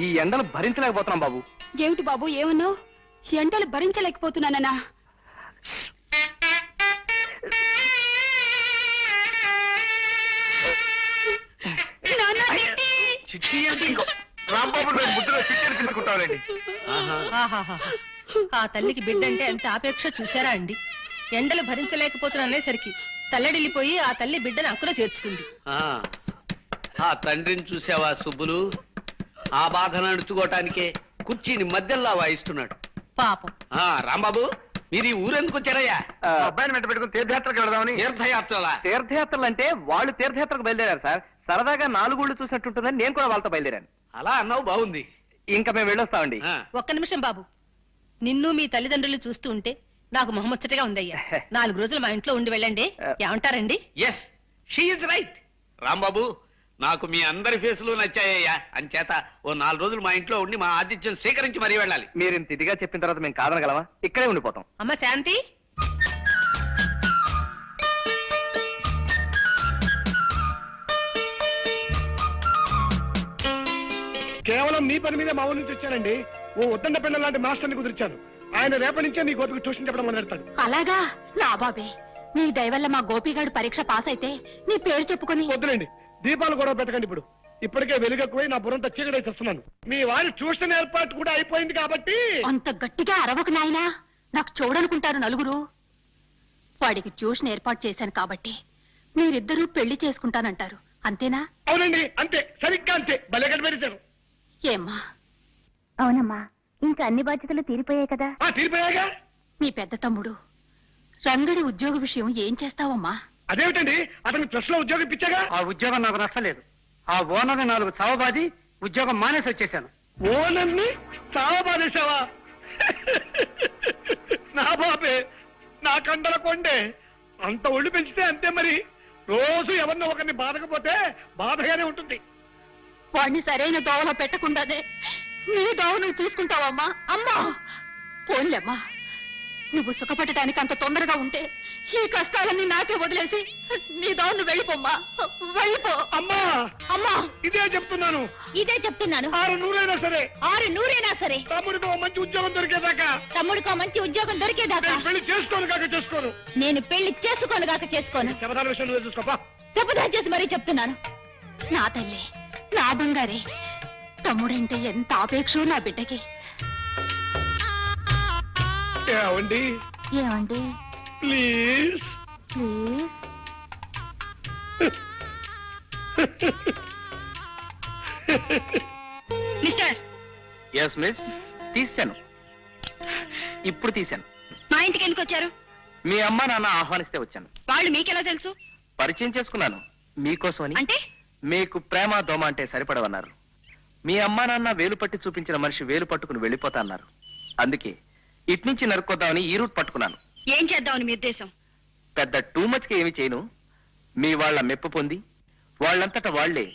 Speaker 2: ఈ ఎండలు భరించలేకపోతున్నాం బాబు.
Speaker 5: ఏమిటి బాబు, ఏమన్నావు? ఎండలు భరించలేకపోతున్నానన్నా?
Speaker 9: చిట్టి ఏంటి?
Speaker 7: రాంబాబు ముద్దులో చిట్టెలు తీసుకుంటానండి.
Speaker 8: ఆహాహా. ఆ తల్లికి బిడ్డ అంటే ఎంత ఆపేక్ష చూసారా అండి. ఎండలు భరించలేకపోతున్నానేసరికి తల్లడిల్లిపోయి ఆ తల్లి బిడ్డను అక్కడ చేర్చుకుంది.
Speaker 3: ఆ తండ్రిని చూసావా సుబ్బులు? ఆ బాధను అణుచుకోవటానికే కుర్చీని మధ్యలో వాయిస్తున్నాడు
Speaker 8: పాపం.
Speaker 3: రాంబాబు, మీరు ఈ ఊరెందుకు వచ్చారయ్యా?
Speaker 7: అబ్బాయిని వెంట పెట్టుకుని తీర్థయాత్రకు వెళదామని.
Speaker 3: తీర్థయాత్రలా?
Speaker 2: తీర్థయాత్రలు అంటే వాళ్ళు తీర్థయాత్రకు బయలుదేరారు సార్. సరదాగా 4 ఊళ్ళు చూసినట్టుంటుందని నేను కూడా వాళ్ళతో బయలుదేరాను.
Speaker 3: అలా అన్నావు, బాగుంది.
Speaker 2: ఇంకా మేము వెళ్ళొస్తామండి.
Speaker 8: ఒక్క నిమిషం బాబు. నిన్ను మీ తల్లిదండ్రులు చూస్తూ ఉంటే నాకు మొహముచ్చటగా ఉందయ్యా. 4 రోజులు మా ఇంట్లో ఉండి వెళ్ళండి. ఏమంటారండి?
Speaker 9: Yes, she is right. Rambabu, నాకు మీ అందరి ఫేసులు నచ్చాయ్యా. అంచేత ఓ 4 రోజులు మా ఇంట్లో ఉండి మా ఆతిథ్యం స్వీకరించి మరీ వెళ్ళాలి.
Speaker 2: మీరు ఇంత ఇదిగా చెప్పిన తర్వాత మేము కాదనగలమా? ఇక్కడే ఉండిపోతాం.
Speaker 8: అమ్మ శాంతి,
Speaker 7: కేవలం మీ పని మీద మా ఊరి నుంచి వచ్చానండి. ఓ ఉద్దండ పిల్లల లాంటి మాస్టర్ని కుదిర్చాను. ఆయన రేపటి నుంచే మీ గోపికి ట్యూషన్ చెప్పడం మొదలెడతాడు.
Speaker 5: అలాగా? నా బాబే, నీ దయవల్ల మా గోపిగాడు పరీక్ష పాస్ అయితే నీ పేరు చెప్పుకొని.
Speaker 7: వద్దులేండి, దీపాలు గొడవ పెట్టకండి. ఇప్పటికే వెలుగెక్కువై నా బుర్రంతా చీకటి చేస్తున్నాను. మీ వారి ట్యూషన్ ఏర్పాటు కూడా అయిపోయింది కాబట్టి.
Speaker 5: అంత గట్టిగా అరవకు నాయనా, నాకు చూడనుకుంటారు నలుగురు. వాడికి ట్యూషన్ ఏర్పాటు చేశాను కాబట్టి మీరిద్దరూ పెళ్లి చేసుకుంటానంటారు, అంతేనా?
Speaker 7: అవునండి, అంతే, సరిగ్గా అంతే. భలే కనిపెట్టారు.
Speaker 5: ఏమ్మా?
Speaker 11: అవునమ్మా, ఇంకా అన్ని బాధ్యతలు తీరిపోయాయి కదా.
Speaker 7: తీరిపోయాగా.
Speaker 5: నీ పెద్ద తమ్ముడు రంగడి ఉద్యోగ విషయం ఏం చేస్తావమ్మా?
Speaker 7: అదేమిటండి, అతనికి ప్రెస్ లో ఉద్యోగం ఇచ్చాగా.
Speaker 3: ఆ ఉద్యోగం నాకు నచ్చలేదు. ఆ ఓనర్ 4 చవబాది ఉద్యోగం మానేసి వచ్చేసాను.
Speaker 7: ఓనర్ని చావబాదేశావా? నా బాబే, నా కండల కొండే. అంత ఒళ్ళు పెంచితే అంతే మరి. రోజు ఎవరినో ఒకరిని బాధకపోతే బాధగానే ఉంటుంది.
Speaker 5: వాడిని సరైన దోవలో పెట్టకుండానే నీ దోవ నువ్వు చూసుకుంటావమ్మా? అమ్మా పోన్లేమ్మా, నువ్వు సుఖపడటానికి అంత తొందరగా ఉంటే ఈ కష్టాలన్నీ నాకే వదిలేసి నీ దాన్ని వెళ్ళిపోమ్మా, వెళ్ళిపో.
Speaker 7: అమ్మా
Speaker 5: అమ్మా
Speaker 7: ఇదే చెప్తున్నాను,
Speaker 5: ఇదే చెప్తున్నాను.
Speaker 7: 600 సరే,
Speaker 5: 600 సరే,
Speaker 7: తమ్ముడికి ఓ మంచి ఉద్యోగం దొరికేదాకా
Speaker 5: తమ్ముడికో మంచి ఉద్యోగం దొరికేదాకా
Speaker 7: నేను పెళ్లి చేసుకోను కాక చేసుకోను.
Speaker 5: నేను పెళ్లి చేసుకోనుగాక చేసుకోను.
Speaker 7: శబదాల విషయం నువ్వే చూసుకోపా.
Speaker 5: శపథం చేసి మరీ చెప్తున్నాను. నా తల్లి, నా బంగారే, తమ్ముడంటే ఎంత ఆపేక్షో నా బిడ్డకి.
Speaker 7: ఏమండి
Speaker 5: ఏమండి
Speaker 7: please
Speaker 5: please? Mister,
Speaker 2: yes miss, తీశాను, ఇప్పుడు తీశాను.
Speaker 5: మా ఇంటికి ఎందుకు వచ్చారు?
Speaker 2: మీ అమ్మ నాన్న ఆహ్వానిస్తే వచ్చాను.
Speaker 5: వాళ్ళు మీకెలా తెలుసు?
Speaker 2: పరిచయం చేసుకున్నాను మీకోసమని.
Speaker 5: అంటే
Speaker 2: మీకు ప్రేమ దోమ అంటే సరిపడవన్నారు. మీ అమ్మా నాన్న వేలు పట్టి చూపించిన మనిషి వేలు పట్టుకుని వెళ్ళిపోతా అన్నారు. అందుకే ఇట్నుంచి నరుక్కొద్దామని ఈ రూట్ పట్టుకున్నాను.
Speaker 5: ఏం చేద్దామని మీ ఉద్దేశం?
Speaker 2: పెద్ద టూ మచ్ కి ఏమి చేయను. మీ వాళ్ళ మెప్పు పొంది వాళ్ళంతట వాళ్లే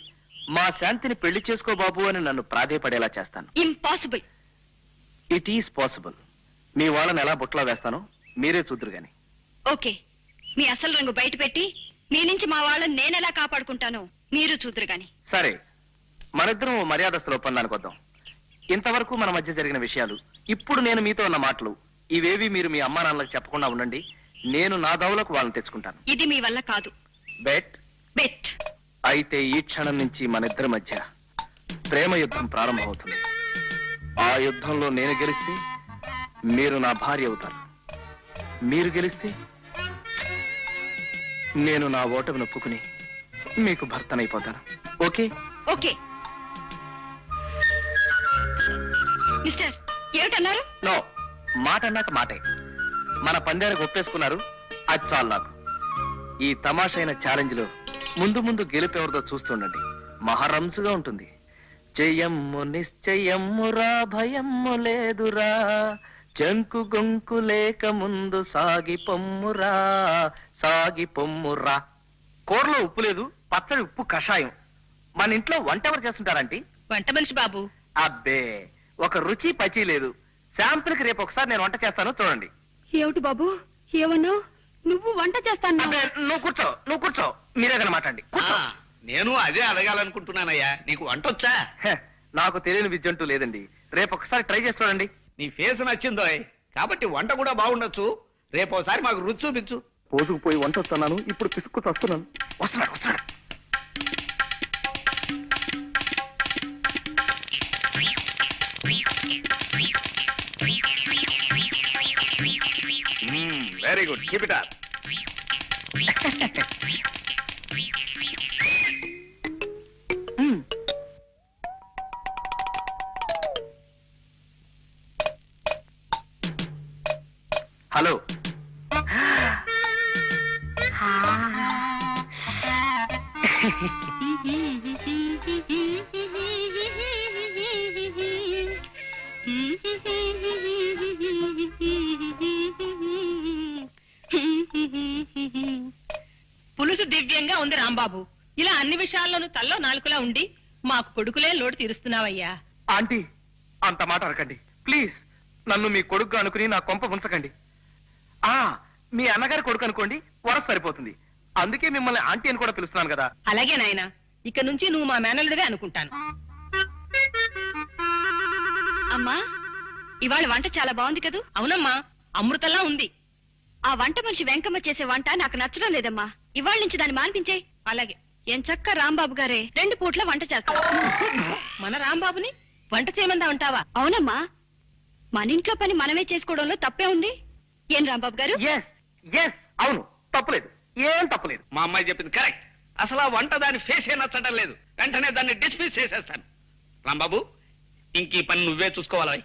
Speaker 2: మా శాంతిని పెళ్లి చేసుకో బాబు అని నన్ను ప్రాధేయపడేలా చేస్తాను.
Speaker 5: ఇంపాసిబుల్.
Speaker 2: It is possible. మీ వాళ్ళని ఎలా బుట్టలో వేస్తానో మీరే చూద్దరు గాని.
Speaker 5: ఓకే, మీ అసలు రంగు బయట పెట్టి మీ నుంచి మా వాళ్ళని నేనెలా కాపాడుకుంటానో మీరు చూద్దరు గాని.
Speaker 2: సరే, మనిద్దరం ఓ మర్యాదస్తుల ఒప్పందానికి వద్దాం. ఇంతవరకు మన మధ్య జరిగిన విషయాలు, ఇప్పుడు నేను మీతో ఉన్న మాటలు, ఇవేవి మీరు మీ అమ్మా నాన్నలకు చెప్పకుండా ఉండండి. నేను నా దౌలకు వాళ్ళని తెచ్చుకుంటాను.
Speaker 5: ఇది మీ వల్ల కాదు.
Speaker 2: బెట్?
Speaker 5: బెట్.
Speaker 2: అయితే ఈ క్షణం నుంచి మన ఇద్దరి మధ్య ప్రేమ యుద్ధం ప్రారంభమవుతుంది. ఆ యుద్ధంలో నేను గెలిస్తే మీరు నా భార్య అవుతారు. మీరు గెలిస్తే నేను నా ఓటమి నొప్పుకుని మీకు భర్తనైపోతాను. ఓకే?
Speaker 5: ఓకే. మిస్టర్, ఏమిటన్నారు?
Speaker 2: నో, మాట అన్నాక మాటే. మన పందానికి ఒప్పేసుకున్నారు, అది చాలు నాకు. ఈ తమాషైన ఛాలెంజ్ లో ముందు ముందు గెలుపెవరిదో చూస్తుండండి. మహారంసుగా ఉంటుంది. జయమ్ము నిశ్చయమ్మురా, భయమ్ము లేదురా, జంకు గొంకు లేక ముందు సాగి పొమ్మురా, సాగి పొమ్మురా. కూరలో ఉప్పు లేదు, పచ్చడి ఉప్పు కషాయం. మన ఇంట్లో వంట ఎవరు చేస్తుంటారంటే?
Speaker 8: వంట మనిషి బాబు.
Speaker 2: అబ్బే, ఒక రుచి పచి లేదు. శాంపుల్ కి రేపు ఒకసారి నేను వంట చేస్తాను, చూడండి.
Speaker 5: ఏమిటి బాబు ఏమన్నావు? నువ్వు వంట చేస్తాను?
Speaker 2: అబ్బే, నువ్వు కూర్చో, నువ్వు కూర్చో. మీరే కదా మాట్లాడండి. కూర్చో.
Speaker 9: నేను అదే అడగాలనుకుంటున్నానయ్యా, నీకు వంట వచ్చా?
Speaker 2: హె, నాకు తెలియని విద్య అంటూ లేదండి. రేపు ఒకసారి ట్రై చేసి చూడండి.
Speaker 9: నీ ఫేస్ నచ్చిందో కాబట్టి వంట కూడా బాగుండొచ్చు. రేపు ఒకసారి మాకు రుచి చూపించు.
Speaker 2: పోసుకు పోయి వంట వస్తున్నాను, ఇప్పుడు పిసుక్కు వస్తున్నాను. వస్తున్నాడు వస్తున్నాడు.
Speaker 9: Very good, keep it up.
Speaker 2: Hello.
Speaker 8: పులుసు దివ్యంగా ఉంది రాంబాబు. ఇలా అన్ని విషయాల్లోనూ తల్లో నాలుకలా ఉండి మాకు కొడుకులే లోటు తీరుస్తున్నావయ్యా.
Speaker 2: ఆంటీ, అంత మాట అనకండి ప్లీజ్. నన్ను మీ కొడుకు అనుకుని నా కొంప ఉంచకండి. మీ అన్నగారి కొడుకు అనుకోండి, వరస సరిపోతుంది. అందుకే మిమ్మల్ని ఆంటీ అని కూడా పిలుస్తున్నాను కదా.
Speaker 8: అలాగే నాయనా, ఇక నుంచి నువ్వు మా మేనల్లుడివే అనుకుంటాను.
Speaker 5: అమ్మా, ఇవాళ వంట చాలా బాగుంది కదూ?
Speaker 8: అవునమ్మా, అమృతంలా ఉంది.
Speaker 5: ఆ వంట మనిషి వెంకమ్మ చేసే వంట నాకు నచ్చడం లేదమ్మా. ఇవాళ నుంచి దాన్ని మాన్పించే.
Speaker 8: అలాగే.
Speaker 5: ఎంచక్క రాంబాబు గారే 2 పూట్ల వంట చేస్తారు.
Speaker 8: మన రాంబాబుని వంట చేయమందా ఉంటావా?
Speaker 5: అవునమ్మా, మన ఇంట్లో పని మనమే చేసుకోవడంలో తప్పే ఉంది. ఏం రాంబాబు గారు?
Speaker 2: ఎస్ ఎస్, అవును, తప్పులేదు, ఏం తప్పులేదు.
Speaker 9: మా అమ్మాయి చెప్పింది కరెక్ట్. అసలు ఆ వంట దాని ఫేసే నచ్చడం లేదు. వెంటనే దాన్ని డిస్మిస్ చేసేస్తాను. రాంబాబు, ఇంక ఈ పని నువ్వే చూసుకోవాలి.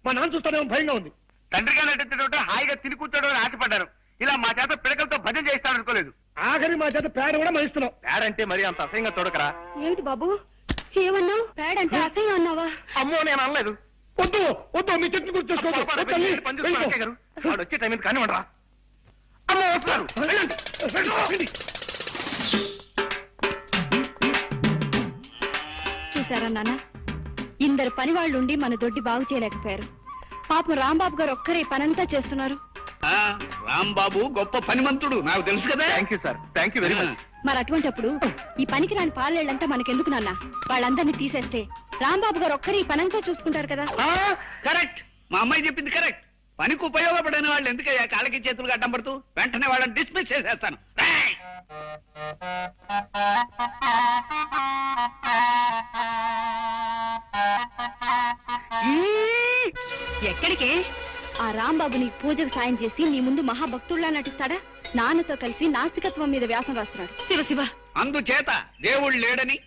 Speaker 7: మా నాన్న చూస్తానేమో భయంగా ఉంది.
Speaker 6: తండ్రి గారు హాయిగా తిని కూర్చోడు అని ఆశపడ్డాను. ఇలా మా చేత పిడకలతో భజన చేస్తాడు అనుకోలేదు.
Speaker 7: ఆఖరి మా చేత పేడ కూడా మహిస్తున్నావు.
Speaker 2: పేడంటే మరి అంత అసహ్యంగా చూడకరా.
Speaker 5: ఏమిటి బాబు ఏమన్నావు? పేడంటే అసహ్యం అన్నావా?
Speaker 2: అమ్మో, నేను అనలేదు.
Speaker 7: వద్దు వద్దు, మీ చెట్టు గుర్తు చేసుకోవద్దు.
Speaker 2: వాడు వచ్చే టైం కానీ ఉండరా. అమ్మో, వస్తున్నారు. వెళ్ళండి.
Speaker 5: చూసారా నాన్న, ఇందరు పని వాళ్ళుండి మన దొడ్డి బాగు చేయలేకపోయారు. పాపం రాంబాబు గారు ఒక్కరే పనంతా చేస్తున్నారు.
Speaker 9: రాంబాబు గొప్ప పనిమంతుడు, నాకు తెలుసు కదా.
Speaker 2: Thank you sir, thank you very much.
Speaker 5: మరి అటువంటప్పుడు ఈ పనికి రాని పాలేళ్ళంతా మనకెందుకు నాన్న? వాళ్ళందరినీ తీసేస్తే రాంబాబు గారు ఒక్కరే ఈ పనంతా చూసుకుంటారు కదా.
Speaker 9: కరెక్ట్, మా అమ్మాయి చెప్పింది కరెక్ట్. పనికి ఉపయోగపడిన వాళ్ళు ఎందుకయ్యా కాళ్ళకి చేతులు అడ్డం పడుతూ? వెంటనే వాళ్ళని డిస్మిస్ చేసేస్తాను.
Speaker 5: ఎక్కడికి? ఆ రాంబాబు నీ పూజకు సాయం చేసి నీ ముందు మహాభక్తుల్లా నటిస్తాడా? నాన్నతో కలిసి నాస్తికత్వం మీద వ్యాసం రాస్తున్నాడు. శివ శివ.
Speaker 9: అందుచేత దేవుడు లేడని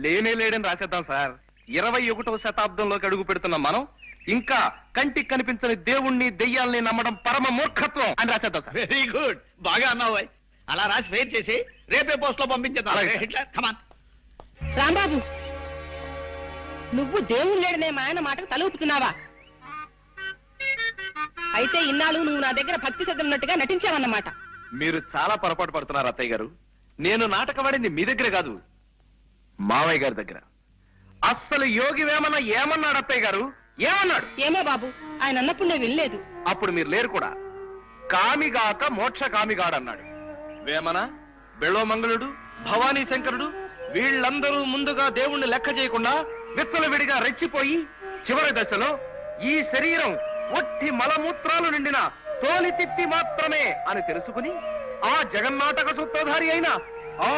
Speaker 2: లేని రాసేద్దాం సార్. 21వ శతాబ్దంలోకి అడుగు పెడుతున్న మనం ఇంకా కంటికి కనిపించని దేవుణ్ణి దెయ్యాల్ని నమ్మడం పరమ మూర్ఖత్వం అని రాసేద్దాం సార్.
Speaker 9: వెరీ గుడ్, బాగా అన్నావు. అలా రాసి ఫెయిర్ చేసి రేపే పోస్ట్ లో పంపించేద్దాం. హిట్లర్, కమాన్.
Speaker 8: రాంబాబు, నువ్వు దేవుడు లేడనే మా ఆయన మాటకు తల ఊపుతున్నావా? అయితే ఇన్నాళ్ళు నువ్వు నా దగ్గర భక్తి శ్రద్ధలున్నట్టుగా నటించావన్నమాట.
Speaker 2: మీరు చాలా పొరపాటు పడుతున్నారు అత్తయ్య గారు. నేను నాటకవాడింది మీ దగ్గర కాదు, మావయ్య గారి దగ్గర. అస్సలు యోగి వేమన ఏమన్నాడు అత్తయ్య గారు? ఏమన్నాడు?
Speaker 8: ఏమో బాబు, ఆయన అన్నప్పుడు నేను వినలేదు.
Speaker 2: అప్పుడు మీరు లేరు కూడా. కామిగాక మోక్ష కామిగాడన్నాడు. వేమన, బెళోమంగళుడు, భవానీ శంకరుడు వీళ్ళందరూ ముందుగా దేవుణ్ణి లెక్క చేయకుండా విచ్చలవిడిగా రెచ్చిపోయి చివరి దశలో ఈ శరీరం ఒట్టి మలమూత్రాలు నిండిన తోలి తిత్తి మాత్రమే అని తెలుసుకుని ఆ జగన్నాటక సూత్రధారి అయిన ఆ